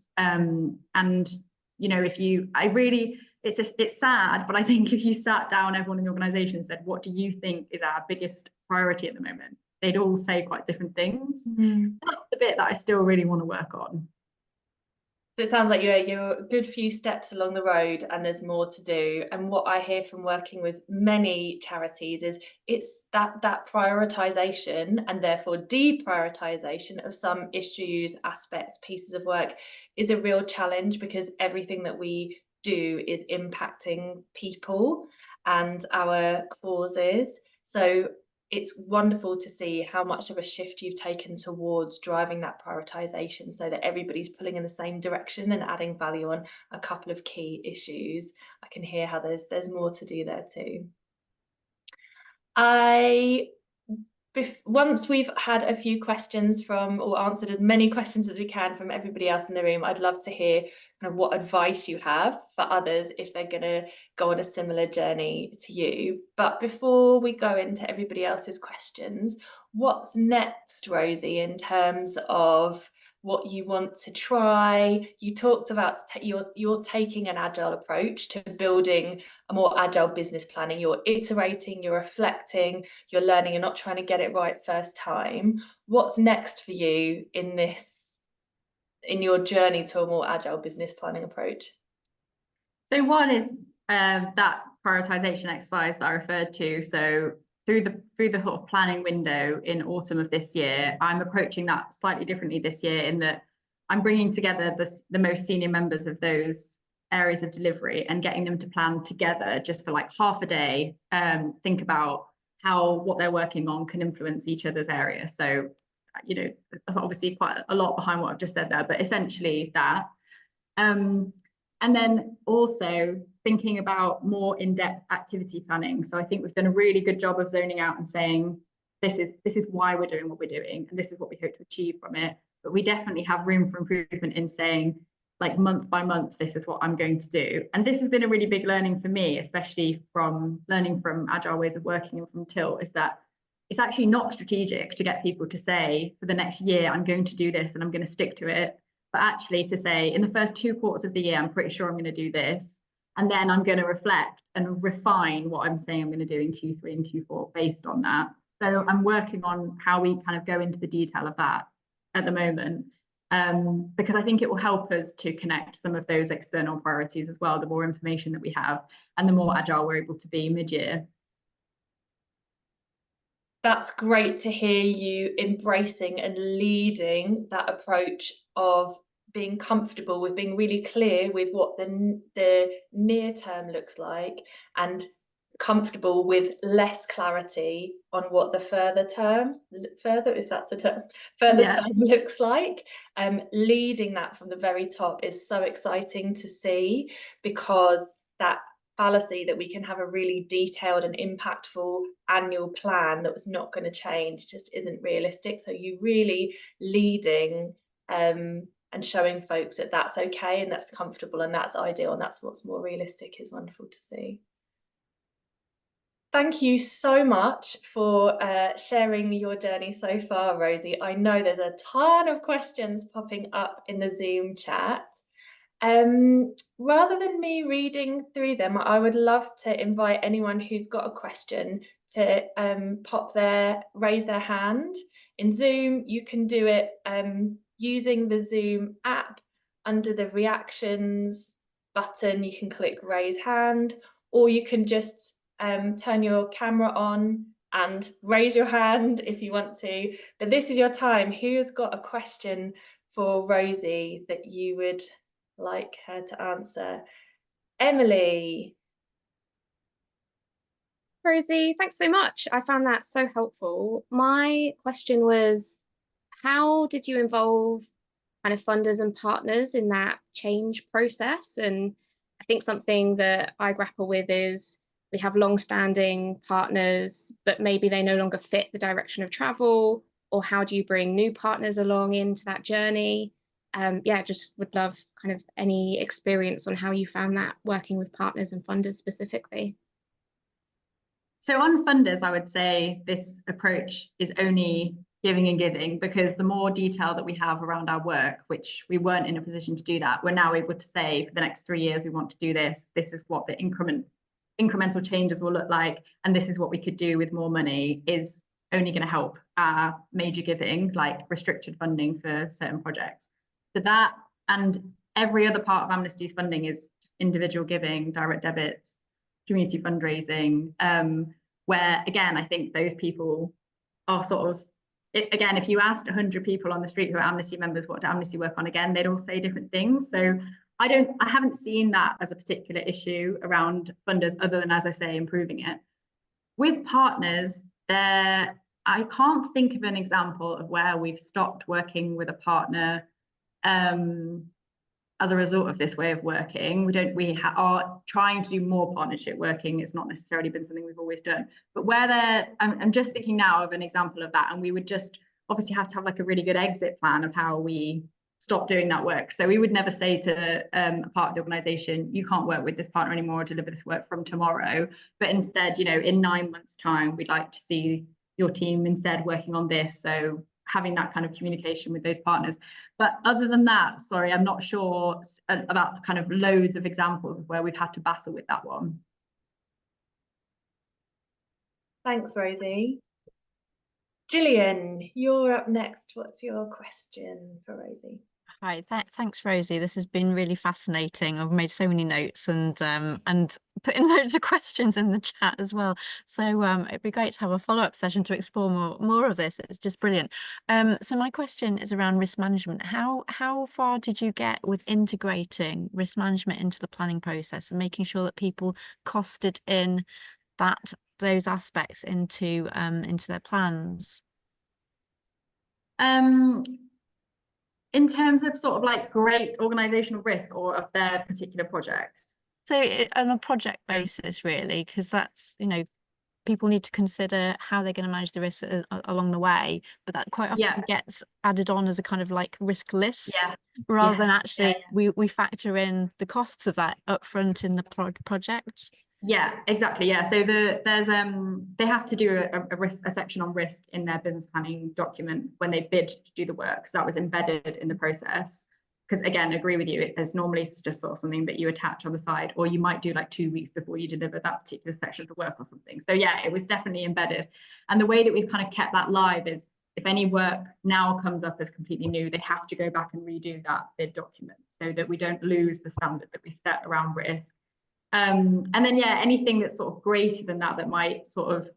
Speaker 2: It's sad, but I think if you sat down everyone in the organization and said, what do you think is our biggest priority at the moment? They'd all say quite different things. That's the bit that I still really want to work on.
Speaker 1: So it sounds like you're a good few steps along the road and there's more to do. And what I hear from working with many charities is it's that prioritization and therefore deprioritization of some issues, aspects, pieces of work is a real challenge, because everything that we do is impacting people and our causes. So it's wonderful to see how much of a shift you've taken towards driving that prioritization so that everybody's pulling in the same direction and adding value on a couple of key issues. I can hear how there's more to do there too. Once we've had a few questions or answered as many questions as we can from everybody else in the room, I'd love to hear kind of what advice you have for others if they're going to go on a similar journey to you. But before we go into everybody else's questions, what's next, Rosie, in terms of what you want to try? You talked about you're taking an agile approach to building a more agile business planning. You're iterating, you're reflecting, you're learning, you're not trying to get it right first time. What's next for you in your journey to a more agile business planning approach?
Speaker 2: So one is that prioritization exercise that I referred to. So through the sort of planning window in autumn of this year, I'm approaching that slightly differently this year, in that I'm bringing together the most senior members of those areas of delivery and getting them to plan together just for like half a day, think about how what they're working on can influence each other's area. So you know, obviously quite a lot behind what I've just said there, but essentially that. And then also thinking about more in-depth activity planning. So I think we've done a really good job of zoning out and saying, this is why we're doing what we're doing, and this is what we hope to achieve from it. But we definitely have room for improvement in saying, like, month by month, this is what I'm going to do. And this has been a really big learning for me, especially from learning from agile ways of working and from Tilt, is that it's actually not strategic to get people to say, for the next year, I'm going to do this and I'm going to stick to it. But actually to say, in the first 2 quarters of the year, I'm pretty sure I'm going to do this. And then I'm going to reflect and refine what I'm saying I'm going to do in Q3 and Q4 based on that. So I'm working on how we kind of go into the detail of that at the moment, because I think it will help us to connect some of those external priorities as well, the more information that we have and the more agile we're able to be mid-year.
Speaker 1: That's great to hear you embracing and leading that approach of being comfortable with being really clear with what the near term looks like, and comfortable with less clarity on what the further, if that's a term, term looks like. Leading that from the very top is so exciting to see, because that fallacy that we can have a really detailed and impactful annual plan that was not going to change just isn't realistic. So you really leading and showing folks that that's okay and that's comfortable and that's ideal and that's what's more realistic is wonderful to see. Thank you so much for sharing your journey so far, Rosie. I know there's a ton of questions popping up in the Zoom chat. Rather than me reading through them, I would love to invite anyone who's got a question to raise their hand. In Zoom, you can do it using the Zoom app. Under the reactions button, you can click raise hand, or you can just turn your camera on and raise your hand if you want to. But this is your time. Who's got a question for Rosie that you would like her to answer? Emily.
Speaker 3: Rosie, thanks so much. I found that so helpful. My question was, how did you involve kind of funders and partners in that change process? And I think something that I grapple with is we have long-standing partners, but maybe they no longer fit the direction of travel, or how do you bring new partners along into that journey? Yeah, just would love kind of any experience on how you found that working with partners and funders specifically.
Speaker 2: So on funders, I would say this approach is only giving and giving, because the more detail that we have around our work, which we weren't in a position to do that, we're now able to say for the next 3 years, we want to do this. This is what the incremental changes will look like. And this is what we could do with more money, is only going to help our major giving, like restricted funding for certain projects. So that, and every other part of Amnesty's funding is just individual giving, direct debits, community fundraising, where again, I think those people are sort of, again, if you asked 100 people on the street who are Amnesty members, what do Amnesty work on, again, they'd all say different things. So I haven't seen that as a particular issue around funders, other than, as I say, improving it. With partners, I can't think of an example of where we've stopped working with a partner as a result of this way of working. We are trying to do more partnership working. It's not necessarily been something we've always done, but I'm just thinking now of an example of that, and we would just obviously have to have like a really good exit plan of how we stop doing that work. So we would never say to a part of the organization, you can't work with this partner anymore or deliver this work from tomorrow, but instead, you know, in 9 months' time, we'd like to see your team instead working on this. So having that kind of communication with those partners. But other than that, sorry, I'm not sure about kind of loads of examples of where we've had to battle with that one.
Speaker 1: Thanks, Rosie. Gillian, you're up next. What's your question for Rosie?
Speaker 4: Hi, thanks, Rosie. This has been really fascinating. I've made so many notes and put in loads of questions in the chat as well. So it'd be great to have a follow-up session to explore more of this. It's just brilliant. So my question is around risk management. How far did you get with integrating risk management into the planning process and making sure that people costed in those aspects into their plans?
Speaker 2: In terms of sort of like great organizational risk or of their particular project?
Speaker 4: So on a project basis, really, because that's, people need to consider how they're going to manage the risk along the way, but that quite often gets added on as a kind of like risk list, rather than actually we factor in the costs of that upfront in the project.
Speaker 2: Yeah, exactly. Yeah, so there's they have to do a section on risk in their business planning document when they bid to do the work. So that was embedded in the process. Because again, agree with you, it's normally just sort of something that you attach on the side, or you might do like 2 weeks before you deliver that particular section of the work or something. So yeah, it was definitely embedded. And the way that we've kind of kept that live is if any work now comes up as completely new, they have to go back and redo that bid document so that we don't lose the standard that we set around risk. And then yeah, anything that's sort of greater than that might sort of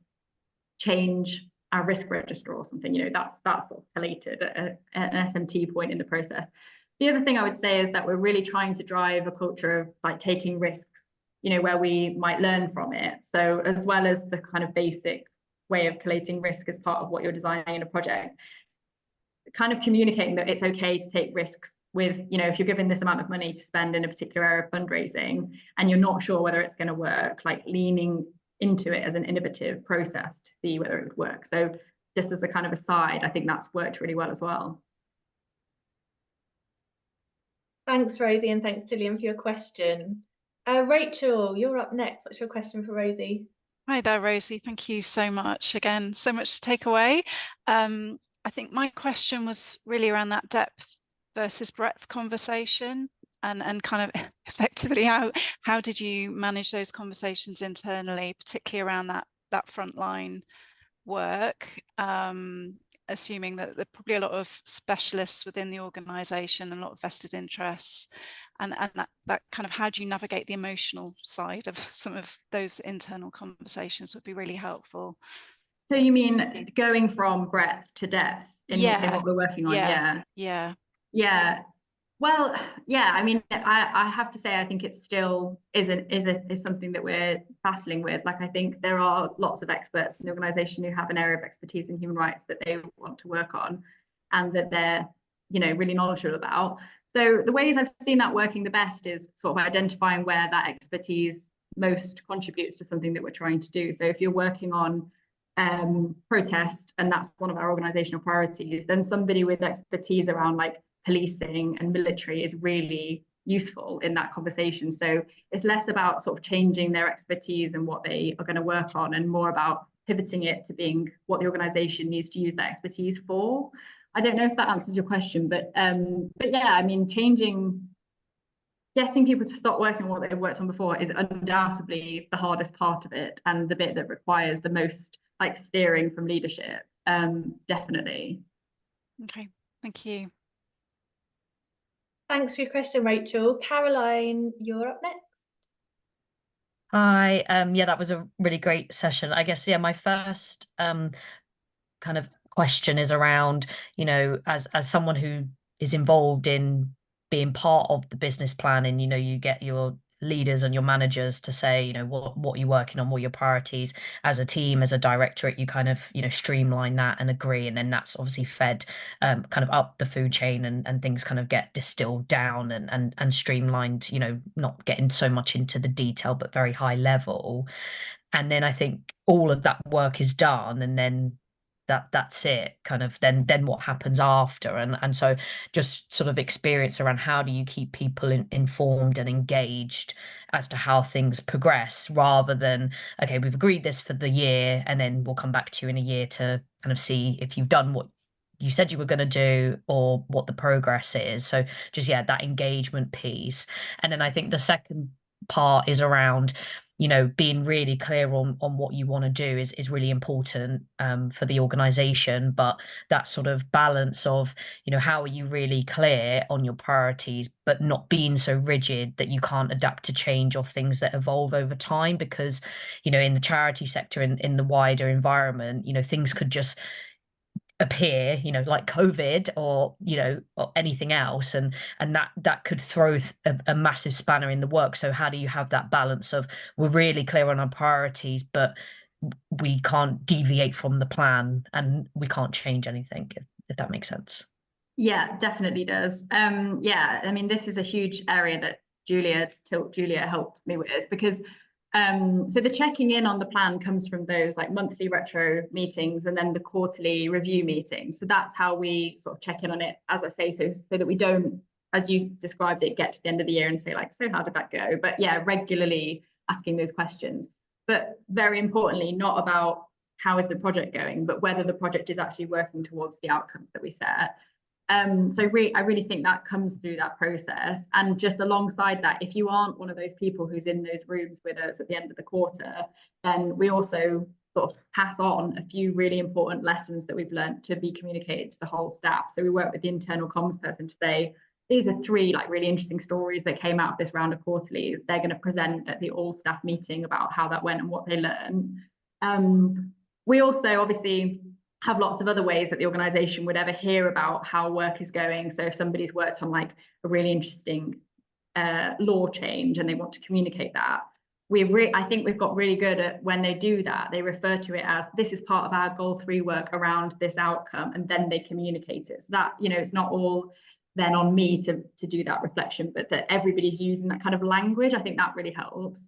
Speaker 2: change our risk register or something, that's sort of collated at an SMT point in the process. The other thing I would say is that we're really trying to drive a culture of like taking risks, where we might learn from it. So as well as the kind of basic way of collating risk as part of what you're designing in a project, kind of communicating that it's okay to take risks with, if you're given this amount of money to spend in a particular area of fundraising and you're not sure whether it's going to work, like leaning into it as an innovative process to see whether it would work. So just as a kind of aside, I think that's worked really well as well.
Speaker 1: Thanks, Rosie, and thanks, Gillian, for your question. Rachel, you're up next. What's your question for Rosie?
Speaker 5: Hi there, Rosie. Thank you so much. Again, so much to take away. I think my question was really around that depth versus breadth conversation and kind of effectively how did you manage those conversations internally, particularly around that frontline work, assuming that there are probably a lot of specialists within the organisation and a lot of vested interests, and that kind of how do you navigate the emotional side of some of those internal conversations would be really helpful.
Speaker 2: So you mean going from breadth to depth in what we're working on? Yeah. Well, yeah, I mean, I have to say, I think it still is something that we're battling with. Like, I think there are lots of experts in the organisation who have an area of expertise in human rights that they want to work on and that they're, really knowledgeable about. So the ways I've seen that working the best is sort of identifying where that expertise most contributes to something that we're trying to do. So if you're working on protest, and that's one of our organisational priorities, then somebody with expertise around like policing and military is really useful in that conversation. So it's less about sort of changing their expertise and what they are going to work on, and more about pivoting it to being what the organisation needs to use that expertise for. I don't know if that answers your question, but yeah, I mean, getting people to stop working on what they've worked on before is undoubtedly the hardest part of it, and the bit that requires the most like steering from leadership. Definitely.
Speaker 5: Okay, thank you.
Speaker 1: Thanks for your question, Rachel. Caroline, you're up next.
Speaker 6: Hi, yeah, that was a really great session. I guess, yeah, my first kind of question is around, as someone who is involved in being part of the business plan, and you get your leaders and your managers to say, what you're working on, what your priorities as a team, as a directorate, you kind of, streamline that and agree. And then that's obviously fed kind of up the food chain, and things kind of get distilled down and streamlined, not getting so much into the detail, but very high level. And then I think all of that work is done, and then that's it, kind of then what happens after. And so just sort of experience around how do you keep people informed and engaged as to how things progress, rather than, okay, we've agreed this for the year and then we'll come back to you in a year to kind of see if you've done what you said you were going to do or what the progress is. So just, yeah, that engagement piece. And then I think the second part is around, being really clear on what you want to do is really important for the organization. But that sort of balance of, how are you really clear on your priorities, but not being so rigid that you can't adapt to change or things that evolve over time. Because, in the charity sector, in the wider environment, things could just appear, like COVID or anything else, and that could throw a massive spanner in the works. So how do you have that balance of, we're really clear on our priorities, but we can't deviate from the plan and we can't change anything, if if that makes sense.
Speaker 2: Yeah, definitely does. Yeah, I mean, this is a huge area that Julia helped me with, because so the checking in on the plan comes from those like monthly retro meetings and then the quarterly review meetings. So that's how we sort of check in on it, as I say, so that we don't, as you described it, get to the end of the year and say like, so how did that go? But yeah, regularly asking those questions. But very importantly, not about how is the project going, but whether the project is actually working towards the outcomes that we set. So I really think that comes through that process. And just alongside that, if you aren't one of those people who's in those rooms with us at the end of the quarter, then we also sort of pass on a few really important lessons that we've learned to be communicated to the whole staff. So we work with the internal comms person to say, these are 3 like really interesting stories that came out of this round of quarterlies. They're going to present at the all staff meeting about how that went and what they learned. We also obviously have lots of other ways that the organisation would ever hear about how work is going. So if somebody's worked on like a really interesting law change and they want to communicate that, I think we've got really good at when they do that, they refer to it as this is part of our goal 3 work around this outcome, and then they communicate it. So that, you know, it's not all then on me to do that reflection, but that everybody's using that kind of language. I think that really helps.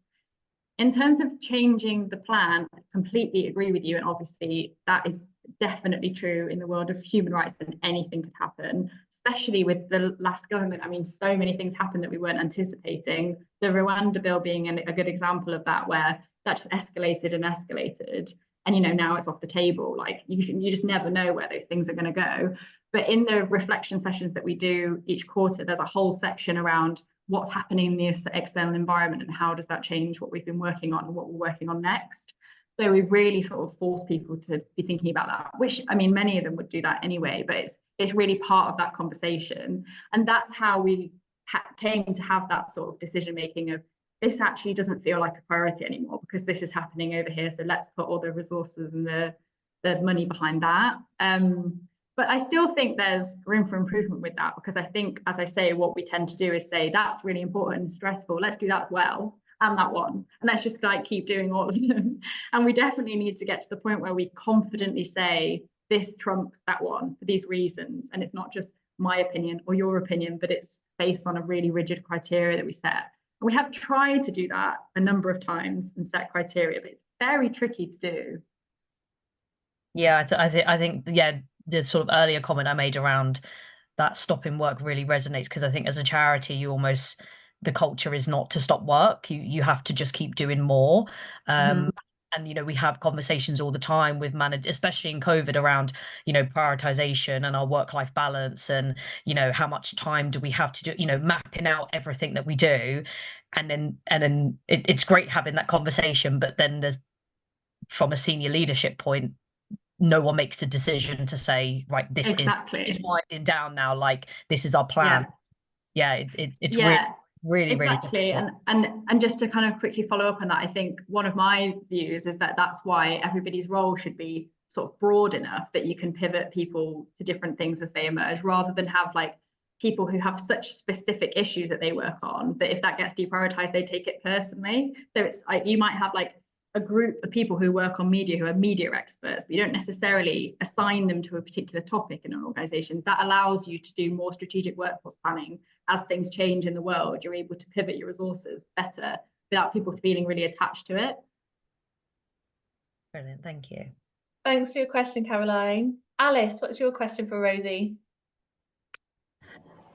Speaker 2: In terms of changing the plan, I completely agree with you. And obviously that is definitely true in the world of human rights, and anything could happen, especially with the last government. I mean, so many things happened that we weren't anticipating. The Rwanda bill being a good example of that, where that just escalated and escalated. And, you know, now it's off the table. Like you just never know where those things are going to go. But in the reflection sessions that we do each quarter, there's a whole section around what's happening in the external environment and how does that change what we've been working on and what we're working on next. So we really sort of force people to be thinking about that, which, I mean, many of them would do that anyway, but it's really part of that conversation. And that's how we came to have that sort of decision making of, this actually doesn't feel like a priority anymore because this is happening over here. So let's put all the resources and the money behind that. But I still think there's room for improvement with that, because I think, as I say, what we tend to do is say, that's really important and stressful, let's do that as well. And that one, and let's just like keep doing all of them. And we definitely need to get to the point where we confidently say this trumps that one for these reasons, and it's not just my opinion or your opinion, but it's based on a really rigid criteria that we set. And we have tried to do that a number of times and set criteria, but it's very tricky to do.
Speaker 6: Yeah, I think yeah, the sort of earlier comment I made around that stopping work really resonates, because I think as a charity, you almost, the culture is not to stop work. You have to just keep doing more. And, you know, we have conversations all the time with managers, especially in COVID, around, you know, prioritization and our work-life balance, and, you know, how much time do we have to do, you know, mapping out everything that we do. And then it's great having that conversation, but then there's, from a senior leadership point, no one makes a decision to say, right, this is winding down now, like this is our plan. It's really
Speaker 2: exactly. And just to kind of quickly follow up on that, I think one of my views is that that's why everybody's role should be sort of broad enough that you can pivot people to different things as they emerge, rather than have like people who have such specific issues that they work on that if that gets deprioritized, they take it personally. So it's like, you might have like a group of people who work on media who are media experts, but you don't necessarily assign them to a particular topic in an organization. That allows you to do more strategic workforce planning. As things change in the world, you're able to pivot your resources better without people feeling really attached to it.
Speaker 6: Brilliant, thank you.
Speaker 1: Thanks for your question, Caroline. Alice, what's your question for Rosie?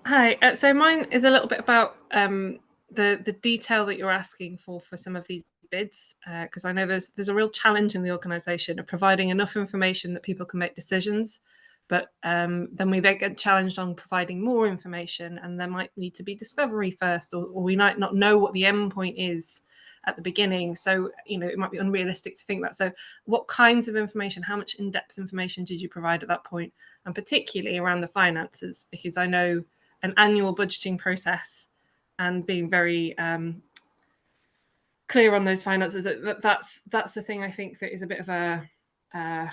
Speaker 7: Hi, so mine is a little bit about the detail that you're asking for some of these bids, because I know there's a real challenge in the organisation of providing enough information that people can make decisions, but then we get challenged on providing more information, and there might need to be discovery first, or we might not know what the end point is at the beginning. So, you know, it might be unrealistic to think that. So what kinds of information, how much in-depth information did you provide at that point? And particularly around the finances, because I know an annual budgeting process and being very clear on those finances, that's the thing I think that is a bit of a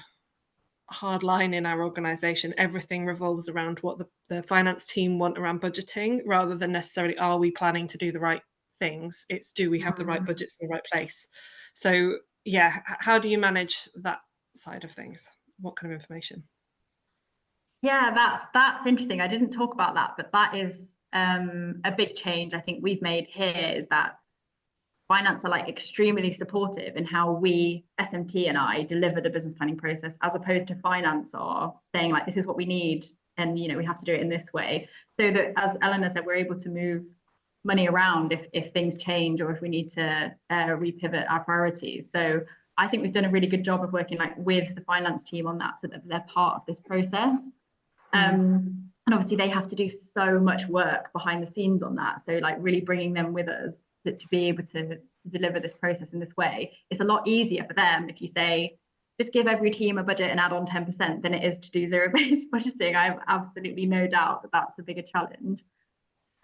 Speaker 7: hard line in our organisation. Everything revolves around what the finance team want around budgeting, rather than necessarily are we planning to do the right things. It's do we have the right budgets in the right place. So yeah, how do you manage that side of things? What kind of information?
Speaker 2: Yeah, that's interesting. I didn't talk about that, but that is a big change I think we've made here, is that finance are like extremely supportive in how we, SMT and I, deliver the business planning process, as opposed to finance are saying like, this is what we need, and we have to do it in this way. So that, as Eleanor said, we're able to move money around if things change, or if we need to repivot our priorities. So I think we've done a really good job of working like with the finance team on that, so that they're part of this process. And obviously they have to do so much work behind the scenes on that. So like really bringing them with us to be able to deliver this process in this way. It's a lot easier for them if you say, just give every team a budget and add on 10% than it is to do zero-based budgeting. I have absolutely no doubt that that's a bigger challenge.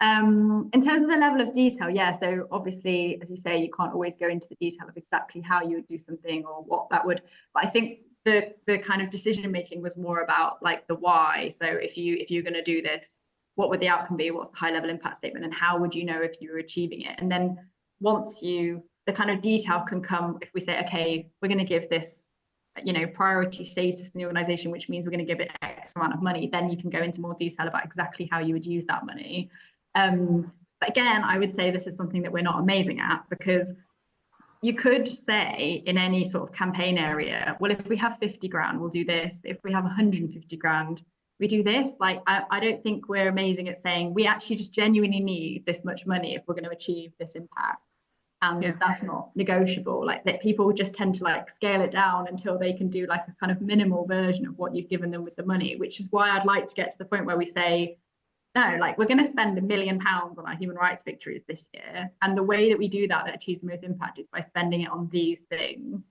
Speaker 2: In terms of the level of detail, yeah, so obviously, as you say, you can't always go into the detail of exactly how you would do something or what that would, but I think the kind of decision making was more about like the why. So if you're going to do this, what would the outcome be? What's the high level impact statement, and how would you know if you were achieving it? And then once the kind of detail can come if we say, okay, we're going to give this priority status in the organization, which means we're going to give it X amount of money, then you can go into more detail about exactly how you would use that money. But again, I would say this is something that we're not amazing at, because you could say in any sort of campaign area, well, if we have 50 grand, we'll do this. If we have 150 grand, we do this. Like, I don't think we're amazing at saying we actually just genuinely need this much money if we're going to achieve this impact. And that's not negotiable. Like, that people just tend to like scale it down until they can do like a kind of minimal version of what you've given them with the money, which is why I'd like to get to the point where we say, no, like, we're going to spend £1 million on our human rights victories this year. And the way that we do that achieves the most impact is by spending it on these things.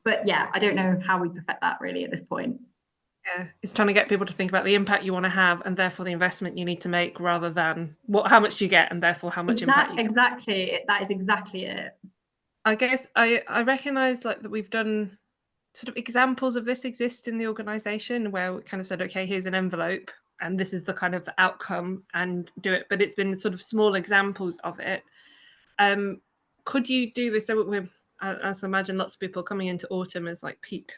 Speaker 2: But yeah, I don't know how we perfect that really at this point.
Speaker 7: Yeah, it's trying to get people to think about the impact you want to have, and therefore the investment you need to make, rather than how much you get and therefore how much impact you get.
Speaker 2: Exactly, that is exactly it.
Speaker 7: I guess I recognise like that we've done sort of examples of this exist in the organisation, where we kind of said, okay, here's an envelope and this is the kind of outcome, and do it. But it's been sort of small examples of it. Could you do this? So we're, as I imagine, lots of people coming into autumn as like peak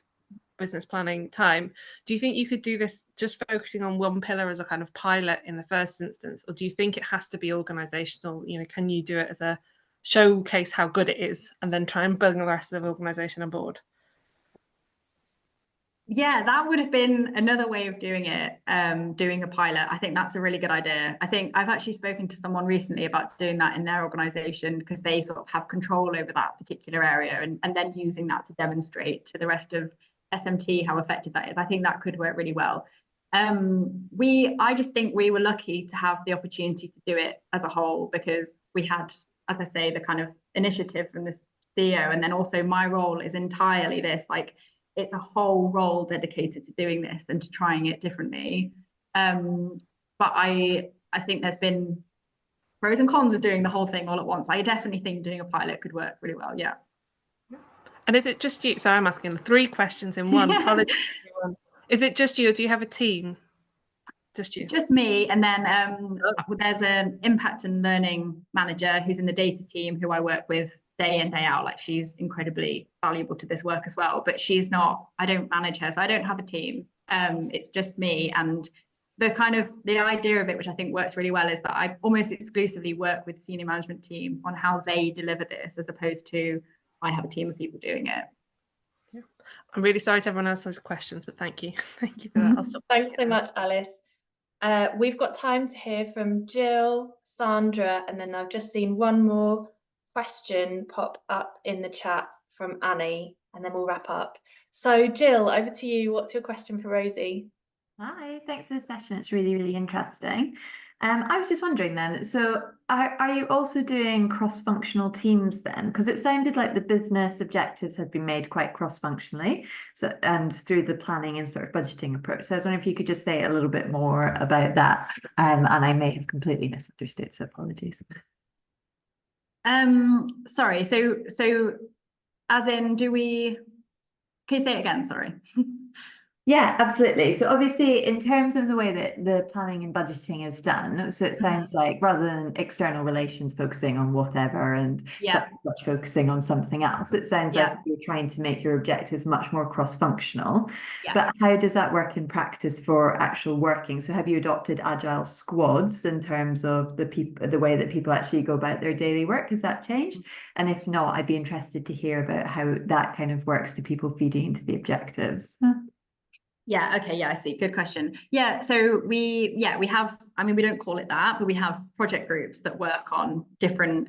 Speaker 7: business planning time. Do you think you could do this just focusing on one pillar as a kind of pilot in the first instance, or do you think it has to be organisational? Can you do it as a showcase how good it is, and then try and bring the rest of the organisation on board?
Speaker 2: Yeah, that would have been another way of doing it, doing a pilot. I think that's a really good idea. I think I've actually spoken to someone recently about doing that in their organisation, because they sort of have control over that particular area, and then using that to demonstrate to the rest of SMT how effective that is. I think that could work really well. I just think we were lucky to have the opportunity to do it as a whole, because we had, as I say, the kind of initiative from the CEO, and then also my role is entirely this, like, it's a whole role dedicated to doing this and to trying it differently. But I think there's been pros and cons of doing the whole thing all at once. I definitely think doing a pilot could work really well. Yeah.
Speaker 7: And is it just you? So I'm asking 3 questions in one. Apologies, everyone. Is it just you, or do you have a team? Just you?
Speaker 2: It's just me. And then there's an impact and learning manager who's in the data team, who I work with day in, day out. Like, she's incredibly valuable to this work as well, but she's not, I don't manage her, so I don't have a team. It's just me. And the idea of it, which I think works really well, is that I almost exclusively work with the senior management team on how they deliver this, as opposed to I have a team of people doing it.
Speaker 7: Yeah. I'm really sorry to everyone else has questions, but thank you. Thank you for that. I'll stop.
Speaker 1: Thanks so much, Alice. We've got time to hear from Jill, Sandra, and then I've just seen one more question pop up in the chat from Annie, and then we'll wrap up. So Jill, over to you. What's your question for Rosie?
Speaker 8: Hi, thanks for the session. It's really, really interesting. I was just wondering then, so are you also doing cross-functional teams then? Because it sounded like the business objectives had been made quite cross-functionally, and through the planning and sort of budgeting approach. So I was wondering if you could just say a little bit more about that, and I may have completely misunderstood, so apologies.
Speaker 2: Sorry, so as in, can you say it again? Sorry.
Speaker 8: Yeah, absolutely. So obviously, in terms of the way that the planning and budgeting is done, so it sounds like rather than external relations focusing on whatever and
Speaker 2: Yeah,
Speaker 8: much focusing on something else, it sounds like
Speaker 2: yeah,
Speaker 8: you're trying to make your objectives much more cross-functional.
Speaker 2: yeah.
Speaker 8: But how does that work in practice for actual working? So have you adopted agile squads in terms of the way that people actually go about their daily work? Has that changed? And if not, I'd be interested to hear about how that kind of works to people feeding into the objectives.
Speaker 2: Yeah, okay, yeah, I see. Good question. Yeah, so we have, I mean, we don't call it that, but we have project groups that work on different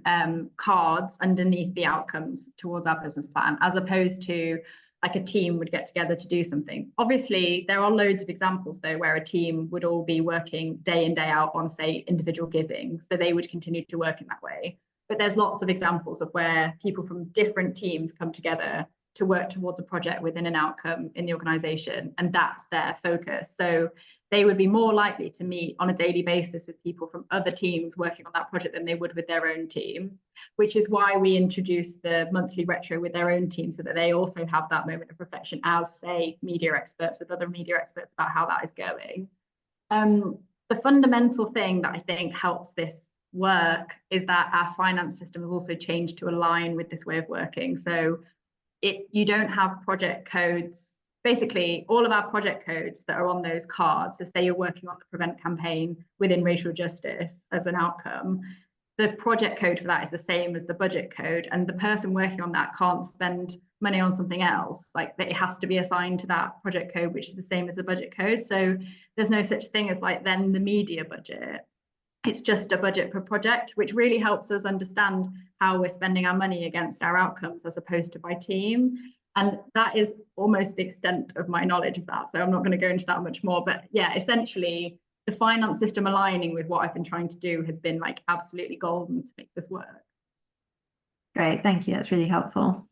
Speaker 2: cards underneath the outcomes towards our business plan, as opposed to like a team would get together to do something. Obviously, there are loads of examples though where a team would all be working day in, day out on, say, individual giving. So they would continue to work in that way. But there's lots of examples of where people from different teams come together to work towards a project within an outcome in the organization, and that's their focus. So they would be more likely to meet on a daily basis with people from other teams working on that project than they would with their own team, which is why we introduced the monthly retro with their own team, so that they also have that moment of reflection as, say, media experts with other media experts about how that is going. The fundamental thing that I think helps this work is that our finance system has also changed to align with this way of working. So you don't have project codes. Basically, all of our project codes that are on those cards, so say you're working on the Prevent campaign within racial justice as an outcome, the project code for that is the same as the budget code, and the person working on that can't spend money on something else. Like, it has to be assigned to that project code, which is the same as the budget code. So there's no such thing as like then the media budget. It's just a budget per project, which really helps us understand how we're spending our money against our outcomes as opposed to by team. And that is almost the extent of my knowledge of that. So I'm not going to go into that much more. But yeah, essentially, the finance system aligning with what I've been trying to do has been like absolutely golden to make this work.
Speaker 8: Great, thank you. That's really helpful.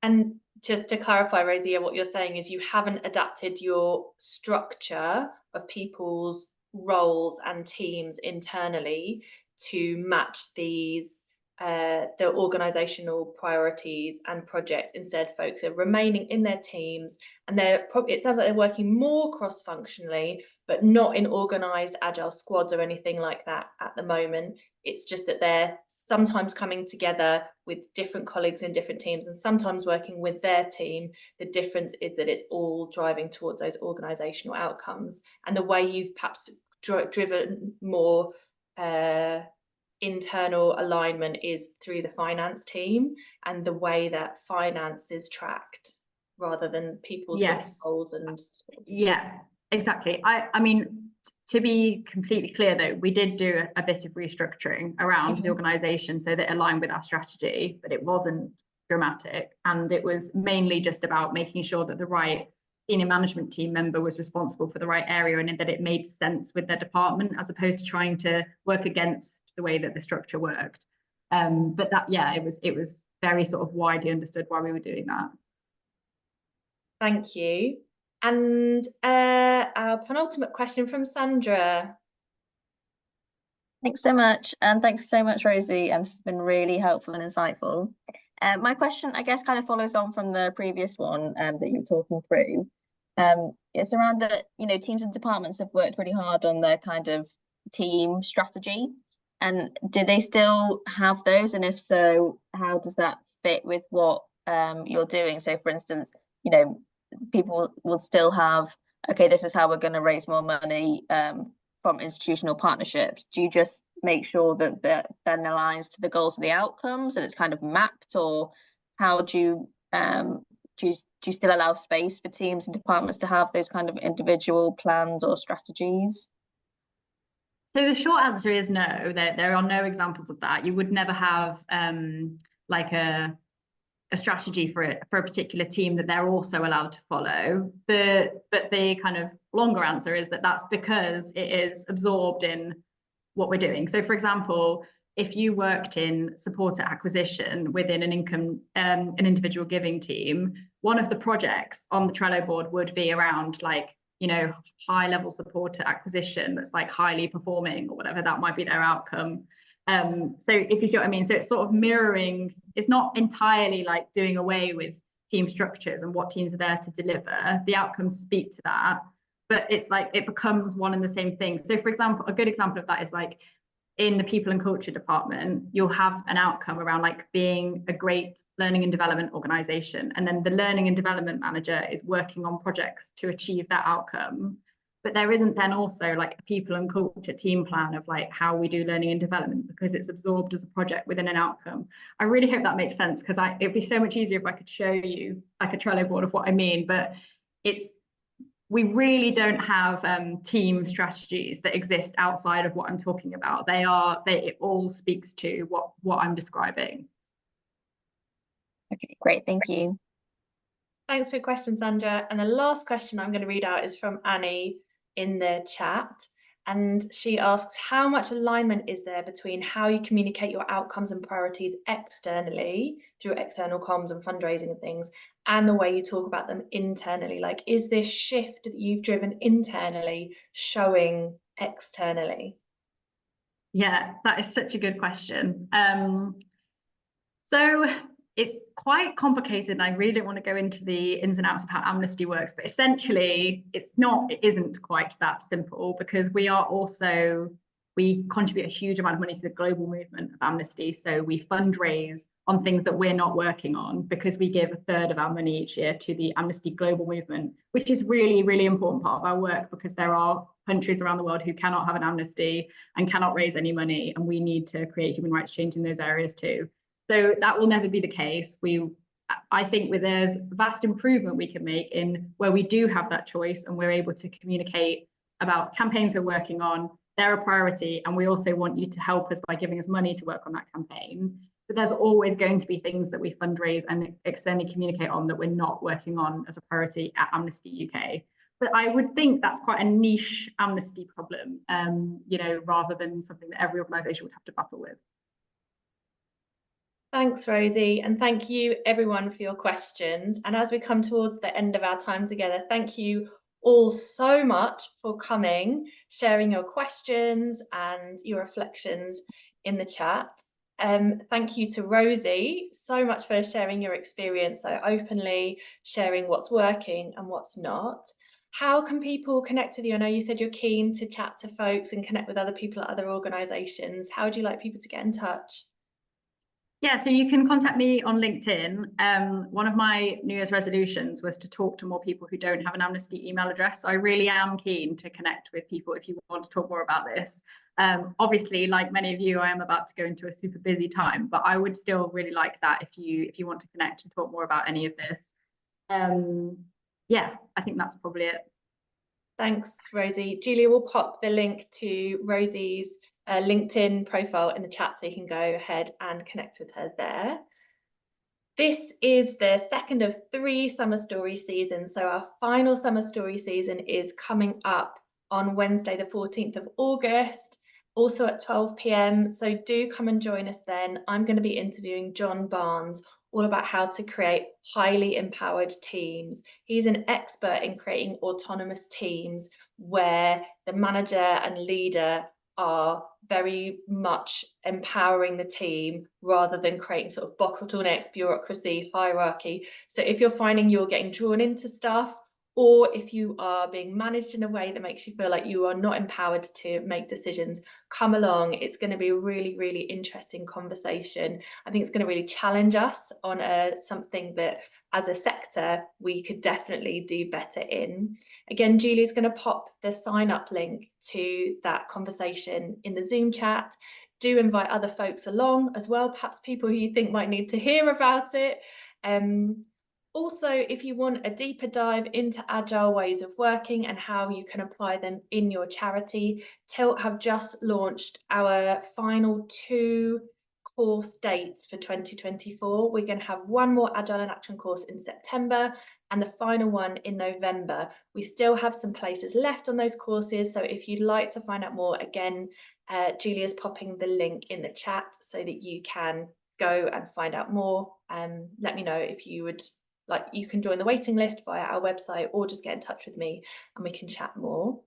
Speaker 1: And just to clarify, Rosie, what you're saying is you haven't adapted your structure of people's roles and teams internally to match these the organizational priorities and projects. Instead, folks are remaining in their teams, and it sounds like they're working more cross-functionally, but not in organized agile squads or anything like that at the moment. It's just that they're sometimes coming together with different colleagues in different teams and sometimes working with their team. The difference is that it's all driving towards those organizational outcomes. And the way you've perhaps driven more internal alignment is through the finance team and the way that finance is tracked rather than people's goals and
Speaker 2: yeah, exactly. I mean, to be completely clear though, we did do a bit of restructuring around the organization so that it aligned with our strategy, but it wasn't dramatic, and it was mainly just about making sure that the right senior management team member was responsible for the right area and that it made sense with their department, as opposed to trying to work against the way that the structure worked. But that, yeah, it was very sort of widely understood why we were doing that.
Speaker 1: Thank you. And our penultimate question from Sandra.
Speaker 4: Thanks so much. And thanks so much, Rosie. And it's been really helpful and insightful. My question, I guess, kind of follows on from the previous one that you were talking through. It's around that, teams and departments have worked really hard on their kind of team strategy. And do they still have those? And if so, how does that fit with what you're doing? So, for instance, people will still have, okay, this is how we're going to raise more money from institutional partnerships. Do you just make sure that that then aligns to the goals of the outcomes and it's kind of mapped, or how do you do you still allow space for teams and departments to have those kind of individual plans or strategies?
Speaker 2: So the short answer is no. There are no examples of that. You would never have like a strategy for a particular team that they're also allowed to follow. But the kind of longer answer is that that's because it is absorbed in what we're doing. So, for example, if you worked in supporter acquisition within an individual giving team, one of the projects on the Trello board would be around like, high level supporter acquisition that's like highly performing or whatever, that might be their outcome. So if you see what I mean, so it's sort of mirroring, it's not entirely like doing away with team structures and what teams are there to deliver. The outcomes speak to that, but it's like it becomes one and the same thing. So for example, a good example of that is like in the people and culture department, you'll have an outcome around like being a great learning and development organization, and then the learning and development manager is working on projects to achieve that outcome. But there isn't then also like a people and culture team plan of like how we do learning and development, because it's absorbed as a project within an outcome. I really hope that makes sense, because it'd be so much easier if I could show you like a Trello board of what I mean, but we really don't have team strategies that exist outside of what I'm talking about. It all speaks to what I'm describing.
Speaker 9: Okay, great, thank you.
Speaker 1: Thanks for your question, Sandra. And the last question I'm going to read out is from Annie in the chat. And she asks, how much alignment is there between how you communicate your outcomes and priorities externally through external comms and fundraising and things, and the way you talk about them internally? Like, is this shift that you've driven internally showing externally?
Speaker 2: Yeah, that is such a good question. So it's quite complicated, and I really don't want to go into the ins and outs of how Amnesty works, but essentially it isn't quite that simple, because we contribute a huge amount of money to the global movement of Amnesty. So we fundraise on things that we're not working on, because we give 1/3 of our money each year to the Amnesty global movement, which is really, really important part of our work, because there are countries around the world who cannot have an Amnesty and cannot raise any money, and we need to create human rights change in those areas too. So that will never be the case. I think there's vast improvement we can make in where we do have that choice, and we're able to communicate about campaigns we're working on. They're a priority, and we also want you to help us by giving us money to work on that campaign. But there's always going to be things that we fundraise and externally communicate on that we're not working on as a priority at Amnesty UK. But I would think that's quite a niche Amnesty problem, rather than something that every organisation would have to battle with.
Speaker 1: Thanks, Rosie, and thank you everyone for your questions. And as we come towards the end of our time together, thank you all so much for coming, sharing your questions and your reflections in the chat. Thank you to Rosie so much for sharing your experience so openly, sharing what's working and what's not. How can people connect with you? I know you said you're keen to chat to folks and connect with other people at other organisations. How would you like people to get in touch?
Speaker 2: Yeah, so you can contact me on LinkedIn. One of my New Year's resolutions was to talk to more people who don't have an Amnesty email address. So I really am keen to connect with people if you want to talk more about this. Obviously, like many of you, I am about to go into a super busy time, but I would still really like that if you want to connect and talk more about any of this. Yeah, I think that's probably it.
Speaker 1: Thanks, Rosie. Julia will pop the link to Rosie's LinkedIn profile in the chat, so you can go ahead and connect with her there. This is the second of 3 summer story seasons. So our final summer story season is coming up on Wednesday, the 14th of August, also at 12 p.m. So do come and join us then. I'm going to be interviewing John Barnes all about how to create highly empowered teams. He's an expert in creating autonomous teams where the manager and leader are very much empowering the team rather than creating sort of bottlenecks, bureaucracy, hierarchy. So if you're finding you're getting drawn into stuff, or if you are being managed in a way that makes you feel like you are not empowered to make decisions, come along. It's going to be a really, really interesting conversation. I think it's going to really challenge us on something that as a sector we could definitely do better in. Again, Julie's going to pop the sign up link to that conversation in the Zoom chat. Do invite other folks along as well, perhaps people who you think might need to hear about it. Also, if you want a deeper dive into agile ways of working and how you can apply them in your charity, Tilt have just launched our final 2 course dates for 2024. We're going to have one more Agile in Action course in September and the final one in November. We still have some places left on those courses, so if you'd like to find out more, again, Julia's popping the link in the chat so that you can go and find out more. Let me know if you would like. You can join the waiting list via our website or just get in touch with me and we can chat more.